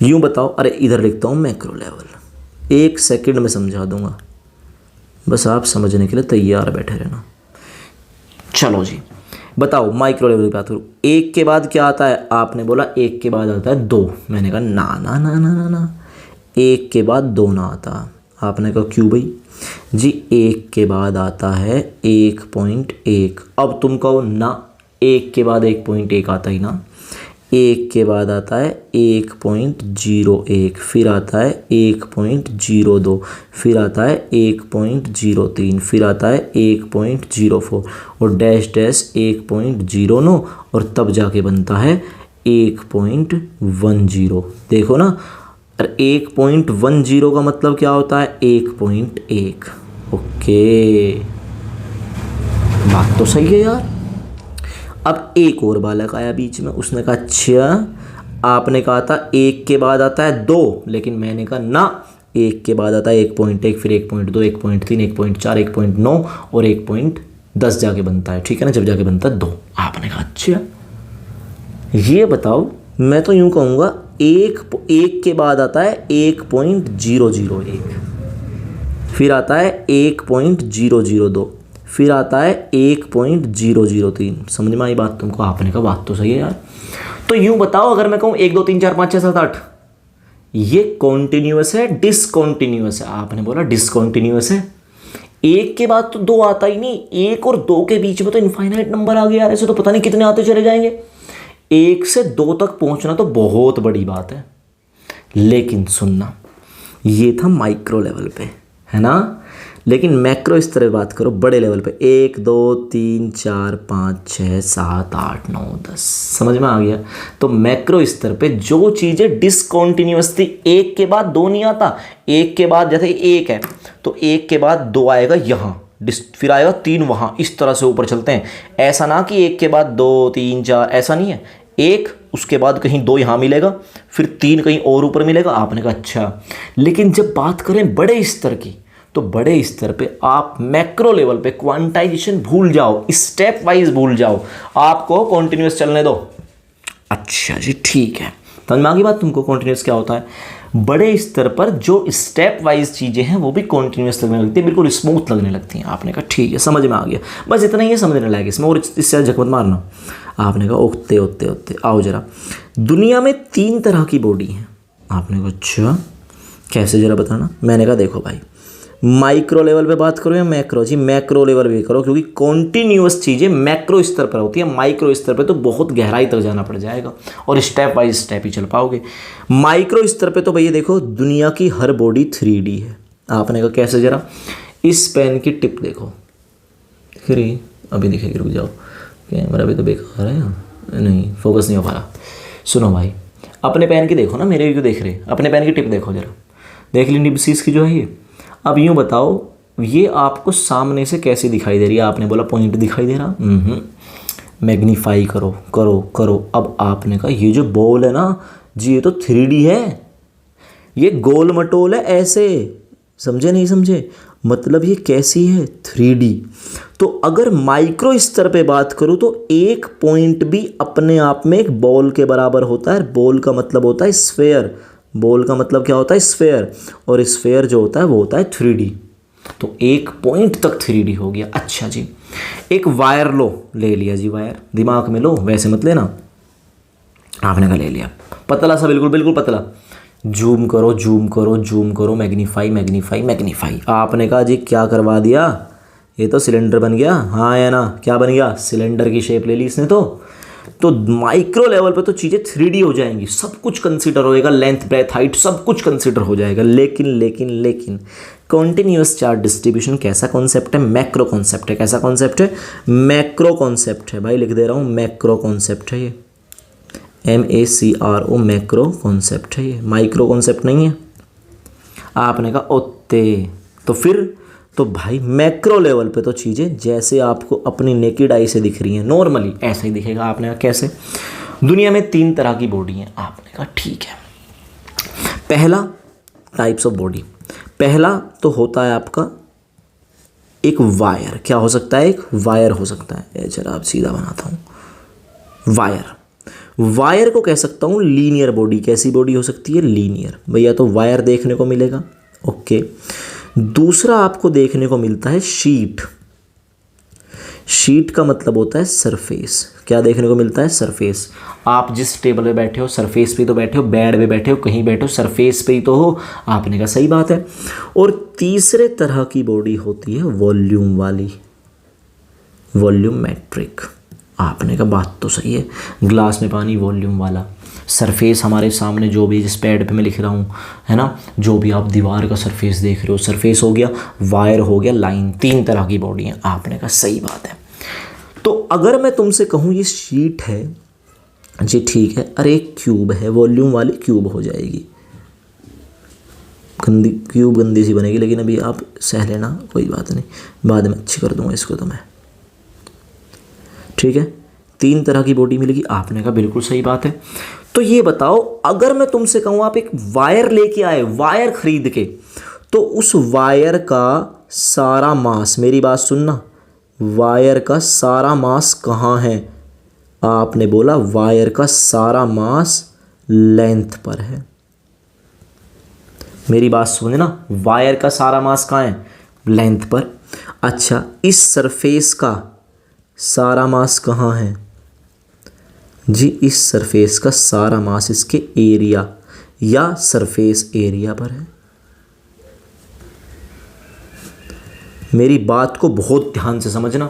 यूं बताओ, अरे इधर लिखता हूं मैक्रो लेवल, 1 सेकंड में समझा दूंगा, बस आप समझने के लिए तैयार बैठे रहना। चलो जी बताओ, माइक्रो लेवल की बात करूँ। 1 के बाद क्या आता है? आपने बोला 1 के बाद आता है 2। मैंने कहा ना ना ना ना ना ना, 1 के बाद 2 ना आता। आपने कहा क्यों भाई? जी 1 के बाद आता है 1.1। अब तुम कहो ना, 1 के बाद 1.1 आता ही ना। 1 के बाद आता है 1.01, फिर आता है 1.02, फिर आता है 1.03, फिर आता है 1.04 और डैश डैश 1.09 और तब जाके बनता है 1.10। देखो ना, 1.10 का मतलब क्या होता है? 1.1। ओके, बात तो सही है यार। अब एक और बालक आया बीच में, उसने कहा अच्छा, आपने कहा था 1 के बाद आता है 2, लेकिन मैंने कहा ना, 1 के बाद आता है 1.1, फिर 1.2, 1.3, 1.4, 1.9 और 1.10 जाके बनता है, ठीक है ना, जब जाके बनता है 2। आपने कहा अच्छा, ये बताओ, मैं तो यूं कहूँगा 1 के बाद आता है 1.001, फिर आता है 1.002, फिर आता है 1.003। समझ में आई बात तुमको? आपने कहा बात तो सही है यार। तो यूं बताओ, अगर मैं कहूँ 1 2 3 4 5 6 7 8, ये कॉन्टिन्यूअस है डिसकॉन्टिन्यूअस है? आपने बोला डिसकॉन्टिन्यूअस है। 1 के बाद तो 2 आता ही नहीं, 1 और 2 के बीच में तो इनफाइनाइट नंबर आ गया यार, ऐसे तो पता नहीं कितने आते चले जाएंगे। 1 से 2 तक पहुंचना तो बहुत बड़ी बात है। लेकिन सुनना, ये था माइक्रो लेवल पे, है ना। लेकिन मैक्रो इस तरह बात करो, बड़े लेवल पे, 1 2 3 4 5 6 7 8 9 10, समझ में आ गया। तो मैक्रो स्तर पे जो चीज़ें डिसकॉन्टिन्यूअस थी, 1 के बाद 2 नहीं आता, 1 के बाद जैसे 1 है तो 1 के बाद 2 आएगा यहाँ, फिर आएगा 3 वहाँ, इस तरह से ऊपर चलते हैं। ऐसा ना कि 1 के बाद 2 3 4, ऐसा नहीं है। 1 उसके बाद कहीं 2 यहाँ मिलेगा, फिर 3 कहीं और ऊपर मिलेगा। आपने कहा अच्छा। लेकिन जब बात करें बड़े स्तर की, तो बड़े स्तर पे आप मैक्रो लेवल पे क्वांटाइजेशन भूल जाओ, स्टेप वाइज भूल जाओ, आपको कॉन्टिन्यूअस चलने दो। अच्छा जी ठीक है, समझ में आ गई बात तुमको कॉन्टिन्यूअस क्या होता है। बड़े स्तर पर जो स्टेप वाइज चीज़ें हैं वो भी कॉन्टिन्यूअस लगने लगती है, बिल्कुल स्मूथ लगने लगती हैं। आपने कहा ठीक है, समझ में आ गया, बस इतना ही है समझने लायक इसमें, और इससे झकमत मारना। आपने कहा ओते ओते ओते, आओ जरा। दुनिया में 3 तरह की बॉडी हैं। आपने कहा अच्छा कैसे, जरा बताना। मैंने कहा देखो भाई, माइक्रो लेवल पे बात करो या मैक्रो? जी मैक्रो लेवल पे करो, क्योंकि कॉन्टिन्यूअस चीज़ें मैक्रो स्तर पर होती है, माइक्रो स्तर पे तो बहुत गहराई तक जाना पड़ जाएगा और स्टेप बाय स्टेप ही चल पाओगे। माइक्रो स्तर पे तो भैया देखो, दुनिया की हर बॉडी 3D है। आपने कहा कैसे, जरा इस पेन की टिप देखो, दिख रही? अभी दिखेगी, रुक जाओ, कैमरा भी तो बेकार है, नहीं फोकस नहीं हो पा रहा। सुनो भाई, अपने पेन की देखो ना, मेरे भी क्यों देख रहे, अपने पेन की टिप देखो जरा, देख ली निब सीस की जो है ये। अब यूँ बताओ, ये आपको सामने से कैसी दिखाई दे रही है? आपने बोला पॉइंट दिखाई दे रहा। मैग्नीफाई करो करो करो। अब आपने कहा ये जो बॉल है ना जी, ये तो 3D है, ये गोल मटोल है ऐसे, समझे नहीं समझे? मतलब ये कैसी है? 3D। तो अगर माइक्रो स्तर पे बात करूँ तो एक पॉइंट भी अपने आप में एक बॉल के बराबर होता है। बॉल का मतलब होता है स्फेयर, बॉल का मतलब क्या होता है? स्फेयर, और स्फेयर जो होता है वो होता है 3D। तो एक पॉइंट तक 3D हो गया। अच्छा जी, एक वायर लो, ले लिया जी वायर, दिमाग में लो, वैसे मत लेना। आपने कहा ले लिया, पतला सा, बिल्कुल बिल्कुल पतला। जूम करो जूम करो जूम करो, मैग्नीफाई मैग्नीफाई मैग्नीफाई। आपने कहा जी क्या करवा दिया, ये तो सिलेंडर बन गया। हाँ या ना, क्या बन गया? सिलेंडर की शेप ले ली इसने। तो माइक्रो लेवल पे तो चीज़ें 3D हो जाएंगी, सब कुछ कंसीडर होएगा, लेंथ ब्रेथ हाइट सब कुछ कंसीडर हो जाएगा। लेकिन लेकिन लेकिन कॉन्टिन्यूअस चार्ज डिस्ट्रीब्यूशन कैसा कॉन्सेप्ट है? मैक्रो कॉन्सेप्ट है। कैसा कॉन्सेप्ट है? मैक्रो कॉन्सेप्ट है भाई, लिख दे रहा हूँ, मैक्रो कॉन्सेप्ट है ये। MACRO मैक्रो कॉन्सेप्ट है ये, माइक्रो कॉन्सेप्ट नहीं है। आपने कहा ओते, तो फिर तो भाई मैक्रो लेवल पे तो चीज़ें जैसे आपको अपनी नेकेड आई से दिख रही हैं नॉर्मली ऐसे ही दिखेगा। आपने कहा कैसे? दुनिया में 3 तरह की बॉडी हैं। आपने कहा ठीक है। पहला टाइप्स ऑफ बॉडी, पहला तो होता है आपका एक वायर। क्या हो सकता है? एक वायर हो सकता है। चलो आप सीधा बनाता हूँ। वायर को कह सकता हूँ लीनियर बॉडी। कैसी बॉडी हो सकती है? लीनियर। भैया तो वायर देखने को मिलेगा, ओके। दूसरा आपको देखने को मिलता है शीट। शीट का मतलब होता है सरफेस। क्या देखने को मिलता है? सरफेस। आप जिस टेबल पे बैठे हो सरफेस पे तो बैठे हो, बेड पे बैठे हो, कहीं बैठे हो सरफेस पे ही तो हो। आपने कहा सही बात है। और तीसरे तरह की बॉडी होती है वॉल्यूम वाली, वॉल्यूमेट्रिक। आपने कहा बात तो सही है, ग्लास में पानी वॉल्यूम वाला, सरफेस हमारे सामने जो भी जिस पैड पे मैं लिख रहा हूँ है ना, जो भी आप दीवार का सरफेस देख रहे हो, सरफेस हो गया, वायर हो गया, लाइन। 3 तरह की बॉडी है। आपने कहा सही बात है। तो अगर मैं तुमसे कहूँ ये शीट है जी, ठीक है। अरे एक क्यूब है, वॉल्यूम वाली क्यूब हो जाएगी। गंदी क्यूब गंदी सी बनेगी, लेकिन अभी आप सह लेना, कोई बात नहीं, बाद में अच्छी कर दूंगा इसको तो मैं, ठीक है। 3 तरह की बॉडी मिलेगी। आपने कहा बिल्कुल सही बात है। तो ये बताओ, अगर मैं तुमसे कहूँ आप एक वायर लेके आए, वायर खरीद के, तो उस वायर का सारा मास, मेरी बात सुनना, वायर का सारा मास कहाँ है? आपने बोला वायर का सारा मास लेंथ पर है। मेरी बात सुनना, वायर का सारा मास कहाँ है? लेंथ पर। अच्छा, इस सरफेस का सारा मास कहाँ है जी? इस सरफेस का सारा मास इसके एरिया या सरफेस एरिया पर है। मेरी बात को बहुत ध्यान से समझना।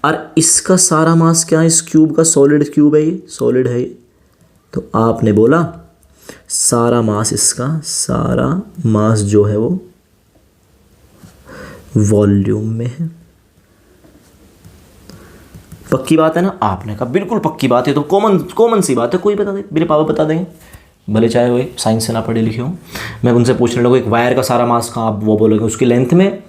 और इसका सारा मास क्या है? इस क्यूब का, सॉलिड क्यूब है ये, सॉलिड है ये। तो आपने बोला सारा मास, इसका सारा मास जो है वो वॉल्यूम में है। पक्की बात है ना? आपने कहा बिल्कुल पक्की बात है। तो कॉमन सी बात है, कोई बता दे, मेरे पापा बता देंगे, भले चाहे वो साइंस से ना पढ़े लिखे हों। मैं उनसे पूछने लगूँ एक वायर का सारा मास कहाँ, आप वो बोलोगे उसकी लेंथ में।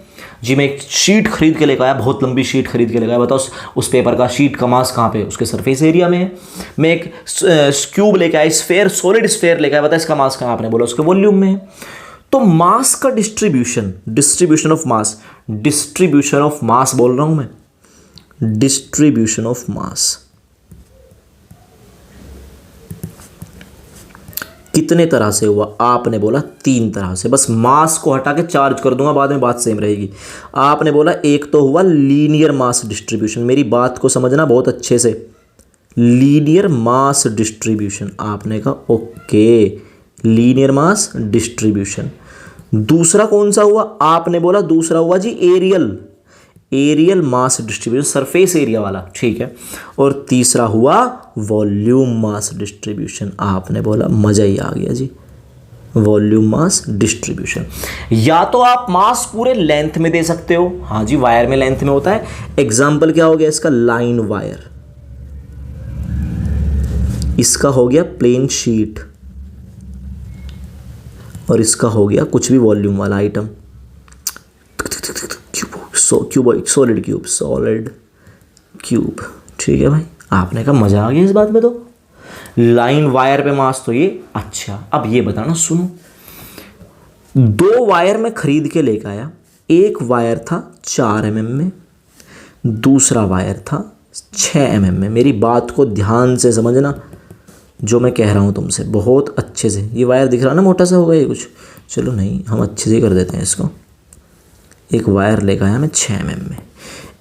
जी मैं एक शीट खरीद के लेकर आया, बहुत लंबी शीट खरीद के लेकर आया, बताओ उस पेपर का शीट का मास कहाँ पे? उसके सरफेस एरिया में है। मैं एक क्यूब लेकर आया, स्फेयर, सॉलिड स्फेयर लेकर आया, बताओ इसका मास कहाँ? आपने बोला उसके वॉल्यूम में है। तो मास का डिस्ट्रीब्यूशन ऑफ मास बोल रहा हूँ मैं, डिस्ट्रीब्यूशन ऑफ मास कितने तरह से हुआ? आपने बोला 3 तरह से। बस मास को हटा के चार्ज कर दूंगा, बाद में बात सेम रहेगी। आपने बोला एक तो हुआ लीनियर मास डिस्ट्रीब्यूशन। मेरी बात को समझना बहुत अच्छे से, लीनियर मास डिस्ट्रीब्यूशन। आपने कहा ओके, लीनियर मास डिस्ट्रीब्यूशन। दूसरा कौन सा हुआ? आपने बोला दूसरा हुआ जी areal mass distribution, surface area वाला, ठीक है। और तीसरा हुआ वॉल्यूम मास डिस्ट्रीब्यूशन। आपने बोला मज़ा ही आ गया जी, वॉल्यूम मास डिस्ट्रीब्यूशन। या तो आप मास पूरे लेंथ में दे सकते हो, हाँ जी, वायर में लेंथ में होता है। एग्जाम्पल क्या हो गया इसका? Line wire. इसका हो गया प्लेन शीट, और इसका हो गया कुछ भी वॉल्यूम वाला आइटम, सॉलिड क्यूब, ठीक है भाई। आपने कहा मजा आ गया इस बात में। तो लाइन वायर पे मास तो ये। अच्छा, अब ये बताना, सुनो, 2 वायर में खरीद के लेकर आया। एक वायर था 4 mm में, दूसरा वायर था 6 mm में। मेरी बात को ध्यान से समझना, जो मैं कह रहा हूँ तुमसे बहुत अच्छे से। ये वायर दिख रहा ना, मोटा सा होगा ये कुछ, चलो नहीं, हम अच्छे से कर देते हैं इसको। एक वायर लेकर आया मैं 6 mm में,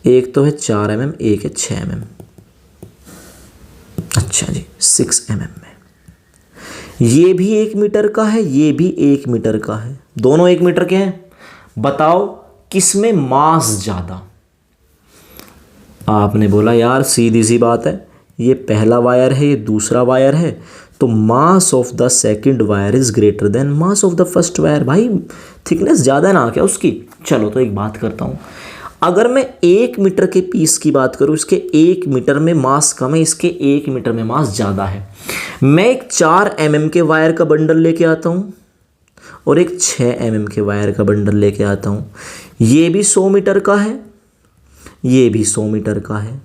एक तो है 4 mm, एक है 6 mm। अच्छा जी, 6 mm में। ये भी 1 मीटर का है, ये भी 1 मीटर का है, दोनों 1 मीटर के हैं। बताओ किसमें मास ज़्यादा? आपने बोला यार सीधी सी बात है, ये पहला वायर है, ये दूसरा वायर है, तो mass of the second wire is greater then mass of the first wire. भाई थिकनेस ज़्यादा है ना क्या उसकी? चलो तो एक बात करता हूँ, अगर मैं 1 मीटर के पीस की बात करूं, इसके 1 मीटर में मास कम है, इसके 1 मीटर में मास ज़्यादा है। मैं एक 4 mm के वायर का बंडल लेके आता हूं और एक 6 mm के वायर का बंडल लेके आता हूं। ये भी 100 मीटर का है, ये भी 100 मीटर का है।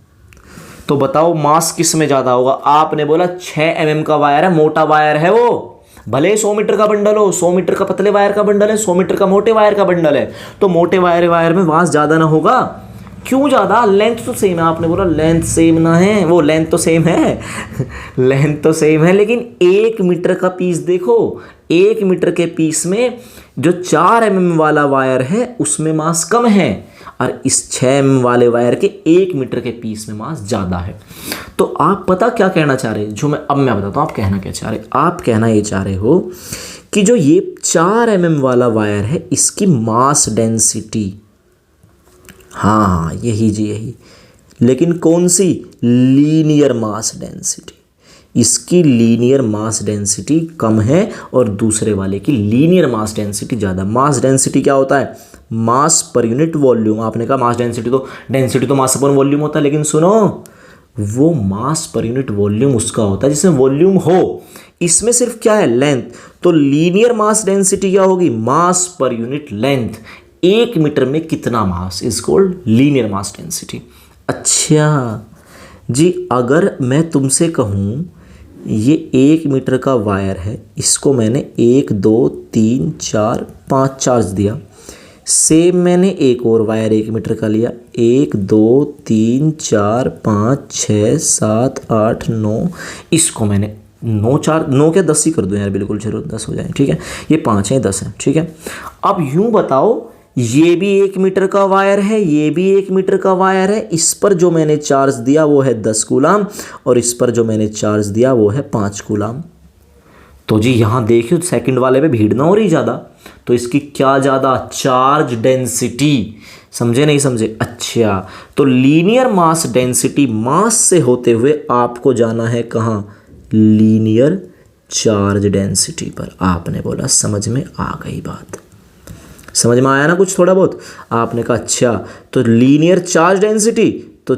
तो बताओ मास किस में ज़्यादा होगा? आपने बोला 6 mm का वायर है, मोटा वायर है वो, भले 100 मीटर का बंडल हो, 100 मीटर का पतले वायर का बंडल है, 100 मीटर का मोटे वायर का बंडल है, तो मोटे वायर में मास ज़्यादा ना होगा? क्यों ज़्यादा? लेंथ तो सेम है। आपने बोला लेंथ सेम ना है, वो लेंथ तो सेम है लेंथ तो सेम है, लेकिन 1 मीटर का पीस देखो, 1 मीटर के पीस में जो 4 mm वाला वायर है उसमें मास कम है, और इस 6 mm वाले वायर के 1 मीटर के पीस में मास ज़्यादा है। तो आप पता क्या कहना चाह रहे हैं, जो मैं बताता हूँ आप कहना क्या चाह रहे हैं। आप कहना ये चाह रहे हो कि जो ये 4 mm वाला वायर है इसकी मास डेंसिटी, हाँ यही जी यही, लेकिन कौन सी? Linear mass density. इसकी लीनियर मास डेंसिटी कम है और दूसरे वाले की लीनियर मास डेंसिटी ज़्यादा। मास डेंसिटी क्या होता है? मास पर यूनिट वॉल्यूम। आपने कहा मास डेंसिटी तो मास पर वॉल्यूम होता है, लेकिन सुनो, वो मास पर यूनिट वॉल्यूम उसका होता है जिसमें वॉल्यूम हो। इसमें सिर्फ क्या है? लेंथ। तो लीनियर मास डेंसिटी क्या होगी? मास पर यूनिट लेंथ। 1 मीटर में कितना mass is called linear mass density. अच्छा जी, अगर मैं तुमसे कहूँ ये 1 मीटर का वायर है, इसको मैंने 1 2 3 4 5 चार्ज दिया। सेम मैंने एक और वायर 1 मीटर का लिया, 1 2 3 4 5 6 7 8 9, इसको मैंने 9 क्या 10 ही कर दो यार, बिल्कुल चलो 10 हो जाए, ठीक है। ये 5 है, 10 है, ठीक है। अब यूं बताओ, ये भी 1 मीटर का वायर है, ये भी 1 मीटर का वायर है। इस पर जो मैंने चार्ज दिया वो है 10 कूलाम, और इस पर जो मैंने चार्ज दिया वो है 5 कूलाम। तो जी यहाँ देखियो सेकंड वाले पे भीड़ ना हो रही ज़्यादा, तो इसकी क्या ज़्यादा? Charge density. समझे नहीं समझे? अच्छा, तो लीनियर मास डेंसिटी मास से होते हुए आपको जाना है कहाँ? लीनियर चार्ज डेंसिटी पर। आपने बोला समझ में आ गई बात, समझ में आया ना कुछ थोड़ा बहुत? आपने कहा अच्छा, तो लीनियर चार्ज डेंसिटी, तो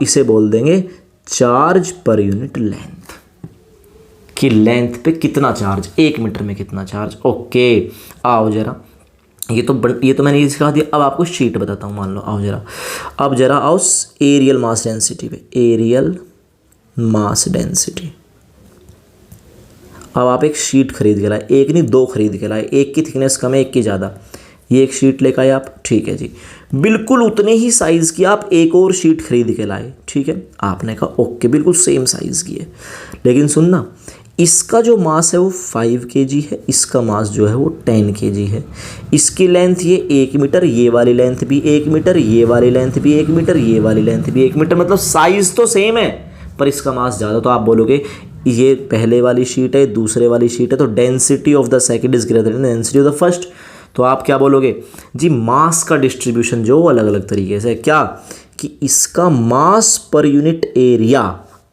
इसे बोल देंगे चार्ज पर यूनिट लेंथ, कि लेंथ पे कितना चार्ज, 1 मीटर में कितना चार्ज। ओके, आओ जरा, ये तो मैंने ये सिखा दिया। अब आपको शीट बताता हूँ, मान लो, आओ जरा, अब जरा आओ एरियल मास डेंसिटी पे, एरियल मास डेंसिटी। अब आप एक शीट खरीद के लाए, एक नहीं 2 खरीद के लाए, एक की थिकनेस कम है, एक की ज़्यादा। ये एक शीट लेकर आए आप, ठीक है जी। बिल्कुल उतने ही साइज़ की आप एक और शीट खरीद के लाए, ठीक है। आपने कहा ओके, बिल्कुल सेम साइज़ की है, लेकिन सुनना, इसका जो मास है वो 5 kg है, इसका मास जो है वो 10 kg है। इसकी लेंथ ये 1 मीटर, ये वाली लेंथ भी 1 मीटर, ये वाली लेंथ भी 1 मीटर, ये वाली लेंथ भी 1 मीटर, मतलब साइज़ तो सेम है पर इसका मास ज़्यादा। तो आप बोलोगे ये पहले वाली शीट है, दूसरे वाली शीट है, तो density of the second is greater than density of the first. तो आप क्या बोलोगे जी? मास का डिस्ट्रीब्यूशन जो अलग अलग तरीके से, क्या कि इसका मास पर यूनिट एरिया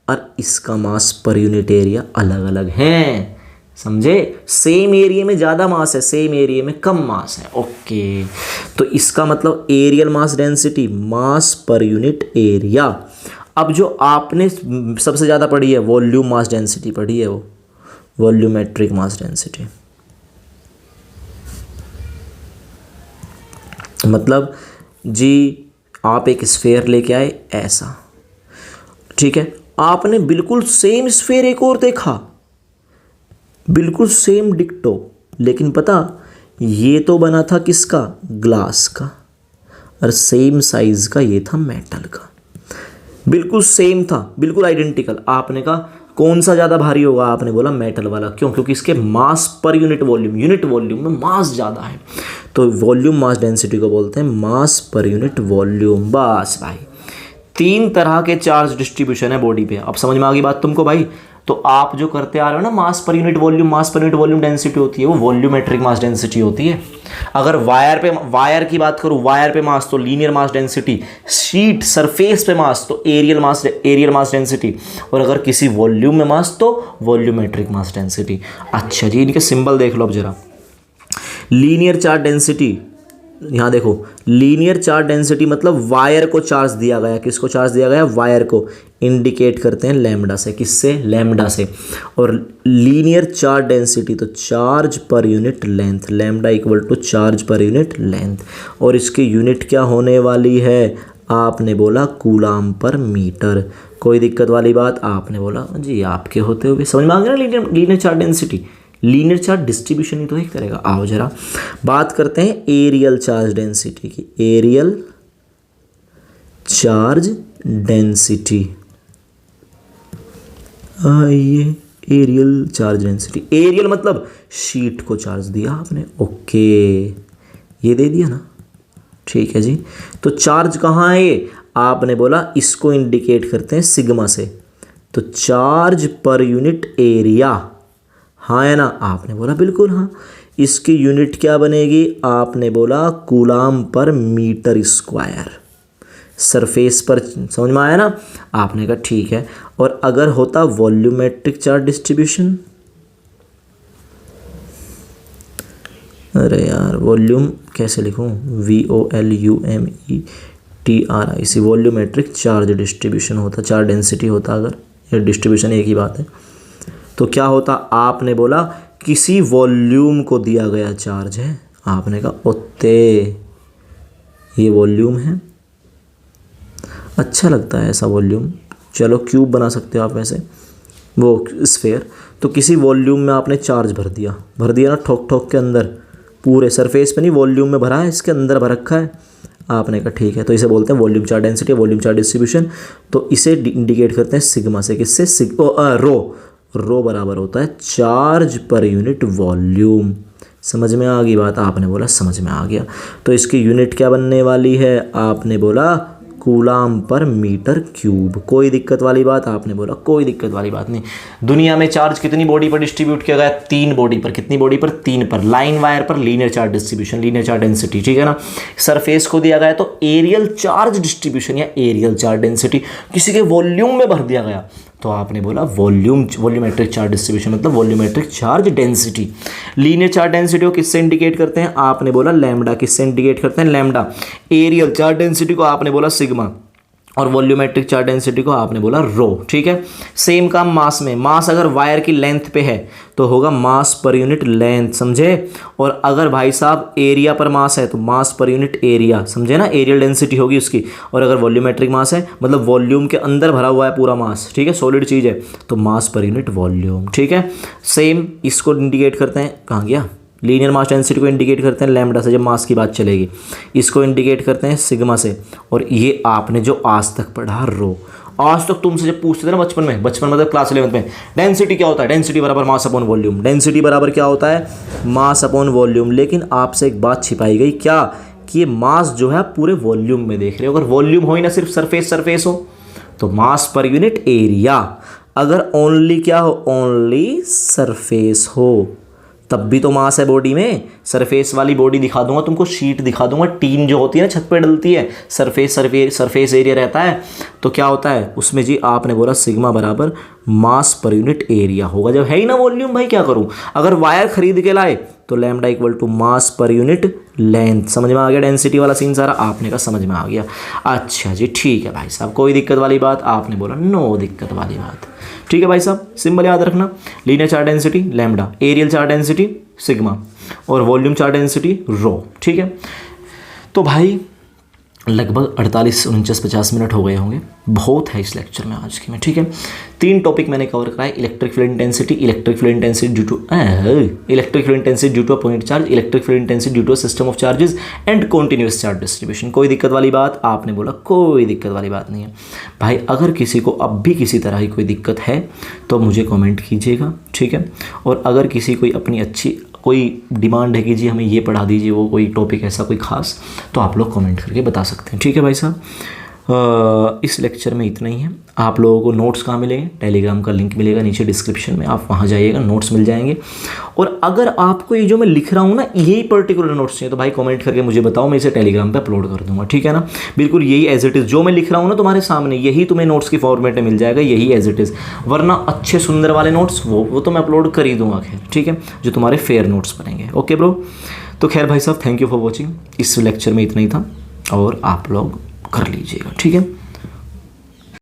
और इसका मास पर यूनिट एरिया अलग अलग हैं, समझे? सेम एरिया में ज़्यादा मास है, सेम एरिया में कम मास है। ओके, तो इसका मतलब एरियल मास डेंसिटी, मास पर यूनिट एरिया। अब जो आपने सबसे ज़्यादा पढ़ी है वॉल्यूम मास डेंसिटी पढ़ी है, वो वॉल्यूमेट्रिक मास डेंसिटी। मतलब जी आप एक स्फेयर लेके आए ऐसा, ठीक है, आपने बिल्कुल सेम स्फेयर एक और देखा, बिल्कुल सेम डिक्टो, लेकिन पता ये तो बना था किसका? ग्लास का, और सेम साइज का ये था मेटल का, बिल्कुल सेम था, बिल्कुल आइडेंटिकल। आपने कहा कौन सा ज़्यादा भारी होगा? आपने बोला मेटल वाला। क्यों? क्योंकि इसके मास पर यूनिट वॉल्यूम में मास ज़्यादा है। तो वॉल्यूम मास डेंसिटी को बोलते हैं मास पर यूनिट वॉल्यूम। बस भाई, 3 तरह के चार्ज डिस्ट्रीब्यूशन है बॉडी पे। अब समझ में आ गई बात तुमको भाई? तो आप जो करते आ रहे हो ना, मास पर यूनिट वॉल्यूम डेंसिटी होती है, वो वॉल्यूमेट्रिक मास डेंसिटी होती है। अगर वायर की बात करूँ, वायर पे मास तो linear mass density, sheet surface पे मास तो एरियल मास डेंसिटी, और अगर किसी वॉल्यूम में मास तो वॉल्यूमेट्रिक मास डेंसिटी। अच्छा जी, इनके सिंबल देख लो अब जरा। लीनियर चार्ज डेंसिटी यहाँ देखो, लीनियर चार्ज डेंसिटी मतलब वायर को चार्ज दिया गया, किसको चार्ज दिया गया, वायर को, इंडिकेट करते हैं लैम्डा से, किससे, लैम्डा से। और लीनियर चार्ज डेंसिटी तो charge per unit length, lambda equal to charge per unit length, और इसकी यूनिट क्या होने वाली है, आपने बोला कूलाम पर मीटर। कोई दिक्कत वाली बात, आपने बोला जी आपके होते हुए समझ में आ गया ना linear charge density, linear charge distribution ही तो एक करेगा। आओ जरा बात करते हैं एरियल चार्ज डेंसिटी की, एरियल चार्ज डेंसिटी, ये एरियल चार्ज डेंसिटी, एरियल मतलब शीट को चार्ज दिया आपने, ओके ये दे दिया ना, ठीक है जी। तो चार्ज कहाँ है ये, आपने बोला इसको इंडिकेट करते हैं सिग्मा से, तो चार्ज पर यूनिट एरिया, हाँ है ना, आपने बोला बिल्कुल हाँ। इसकी यूनिट क्या बनेगी, आपने बोला कूलाम पर मीटर स्क्वायर, सरफेस पर, समझ में आया ना, आपने कहा ठीक है। और अगर होता वॉल्यूमेट्रिक चार्ज डिस्ट्रीब्यूशन, अरे यार वॉल्यूम कैसे लिखूं, VOLUMETRI, वॉल्यूमेट्रिक चार्ज डिस्ट्रीब्यूशन होता, चार्ज डेंसिटी होता, अगर ये डिस्ट्रीब्यूशन एक ही बात है, तो क्या होता, आपने बोला किसी वॉल्यूम को दिया गया चार्ज है, आपने कहा ओते ये वॉल्यूम है, अच्छा लगता है ऐसा वॉल्यूम, चलो क्यूब बना सकते हो आप वैसे, वो स्फेयर, तो किसी वॉल्यूम में आपने चार्ज भर दिया ना, ठोक ठोक के अंदर, पूरे सरफेस पे नहीं, वॉल्यूम में भरा है, इसके अंदर भर रखा है, आपने कहा ठीक है, तो इसे बोलते हैं volume charge density, volume charge distribution. तो इसे इंडिकेट करते हैं सिग्मा से, किससे, रो बराबर होता है चार्ज पर यूनिट वॉल्यूम। समझ में आ गई बात, आपने बोला समझ में आ गया। तो इसकी यूनिट क्या बनने वाली है, आपने बोला कूलाम पर मीटर क्यूब। कोई दिक्कत वाली बात, आपने बोला कोई दिक्कत वाली बात नहीं। दुनिया में चार्ज कितनी बॉडी पर डिस्ट्रीब्यूट किया गया, 3 बॉडी पर, कितनी बॉडी पर, 3 पर, लाइन वायर पर linear charge distribution, linear charge density, ठीक है ना। सरफेस को दिया गया तो एरियल चार्ज डिस्ट्रीब्यूशन या एरियल चार्ज डेंसिटी, किसी के वॉल्यूम में भर दिया गया तो आपने बोला वॉल्यूमेट्रिक चार्ज डिस्ट्रीब्यूशन मतलब volumetric charge density. Linear charge density को किससे इंडिकेट करते हैं, आपने बोला लैम्डा, किससे इंडिकेट करते हैं, लैम्डा। एरियल चार्ज डेंसिटी को आपने बोला सिग्मा, और वॉल्यूमेट्रिक चार्ज डेंसिटी को आपने बोला रो, ठीक है। सेम काम मास में, मास अगर वायर की लेंथ पे है तो होगा मास पर यूनिट लेंथ, समझे। और अगर भाई साहब एरिया पर मास है तो मास पर यूनिट एरिया, समझे ना, एरियल डेंसिटी होगी उसकी। और अगर वॉल्यूमेट्रिक मास है मतलब वॉल्यूम के अंदर भरा हुआ है पूरा मास, ठीक है, सॉलिड चीज़ है, तो मास पर यूनिट वॉल्यूम, ठीक है। सेम इसको इंडिकेट करते हैं, कहाँ गया, लीनियर मास डेंसिटी को इंडिकेट करते हैं लैम्डा से, जब मास की बात चलेगी। इसको इंडिकेट करते हैं सिग्मा से। और ये आपने जो आज तक पढ़ा रो, आज तक तुमसे जब पूछते थे ना बचपन में मतलब क्लास 11 में, डेंसिटी क्या होता है, डेंसिटी बराबर मास अपॉन वॉल्यूम, डेंसिटी बराबर क्या होता है, मास अपॉन वॉल्यूम। लेकिन आपसे एक बात छिपाई गई, क्या, कि ये मास जो है पूरे वॉल्यूम में देख रहे हो। अगर वॉल्यूम हो ही ना, सिर्फ सरफेस हो तो मास पर यूनिट एरिया। अगर ओनली क्या हो, ओनली सरफेस हो तब भी तो मास है बॉडी में। सरफेस वाली बॉडी दिखा दूंगा तुमको, शीट दिखा दूंगा, टीन जो होती है ना छत पे डलती है, सरफेस एरिया रहता है, तो क्या होता है उसमें जी, आपने बोला सिग्मा बराबर मास पर यूनिट एरिया होगा। जब है ही ना वॉल्यूम, भाई क्या करूं। अगर वायर खरीद के लाए तो लैम्डा इक्वल टू मास पर यूनिट लेंथ। समझ में आ गया डेंसिटी वाला सीन सारा, आपने कहा समझ में आ गया। अच्छा जी ठीक है भाई साहब, कोई दिक्कत वाली बात, आपने बोला नो दिक्कत वाली बात, ठीक है भाई साहब। सिंबल याद रखना, linear charge density lambda, aerial charge density sigma, और वॉल्यूम चार्ज डेंसिटी रो, ठीक है। तो भाई लगभग 48-49-50 मिनट हो गए होंगे, बहुत है इस लेक्चर में आज की में, ठीक है। 3 टॉपिक मैंने कवर कराए, electric field intensity, electric field intensity due to a point charge, electric field intensity due to a system of charges and continuous charge distribution. कोई दिक्कत वाली बात, आपने बोला कोई दिक्कत वाली बात नहीं है भाई। अगर किसी को अब भी किसी तरह की कोई दिक्कत है तो मुझे कमेंट कीजिएगा, ठीक है। और अगर किसी कोई अपनी अच्छी कोई डिमांड है कि जी हमें ये पढ़ा दीजिए, वो कोई टॉपिक ऐसा कोई खास, तो आप लोग कमेंट करके बता सकते हैं, ठीक है भाई साहब। इस लेक्चर में इतना ही है। आप लोगों को नोट्स कहाँ मिलेंगे, टेलीग्राम का लिंक मिलेगा नीचे डिस्क्रिप्शन में, आप वहाँ जाइएगा, नोट्स मिल जाएंगे। और अगर आपको ये जो मैं लिख रहा हूँ ना, यही पर्टिकुलर नोट्स चाहिए तो भाई कमेंट करके मुझे बताओ, मैं इसे टेलीग्राम पे अपलोड कर दूँगा, ठीक है ना। बिल्कुल यही एज इट इज़ जो मैं लिख रहा हूँ ना तुम्हारे सामने, यही तुम्हें नोट्स की फॉर्मेट में मिल जाएगा, यही एज इट इज़। वरना अच्छे सुंदर वाले नोट्स वो तो मैं अपलोड कर ही दूँगा, खैर ठीक है, जो तुम्हारे फेयर नोट्स बनेंगे। ओके ब्रो, तो खैर भाई साहब, थैंक यू फॉर वॉचिंग। इस लेक्चर में इतना ही था और आप लोग कर लीजिएगा, ठीक है।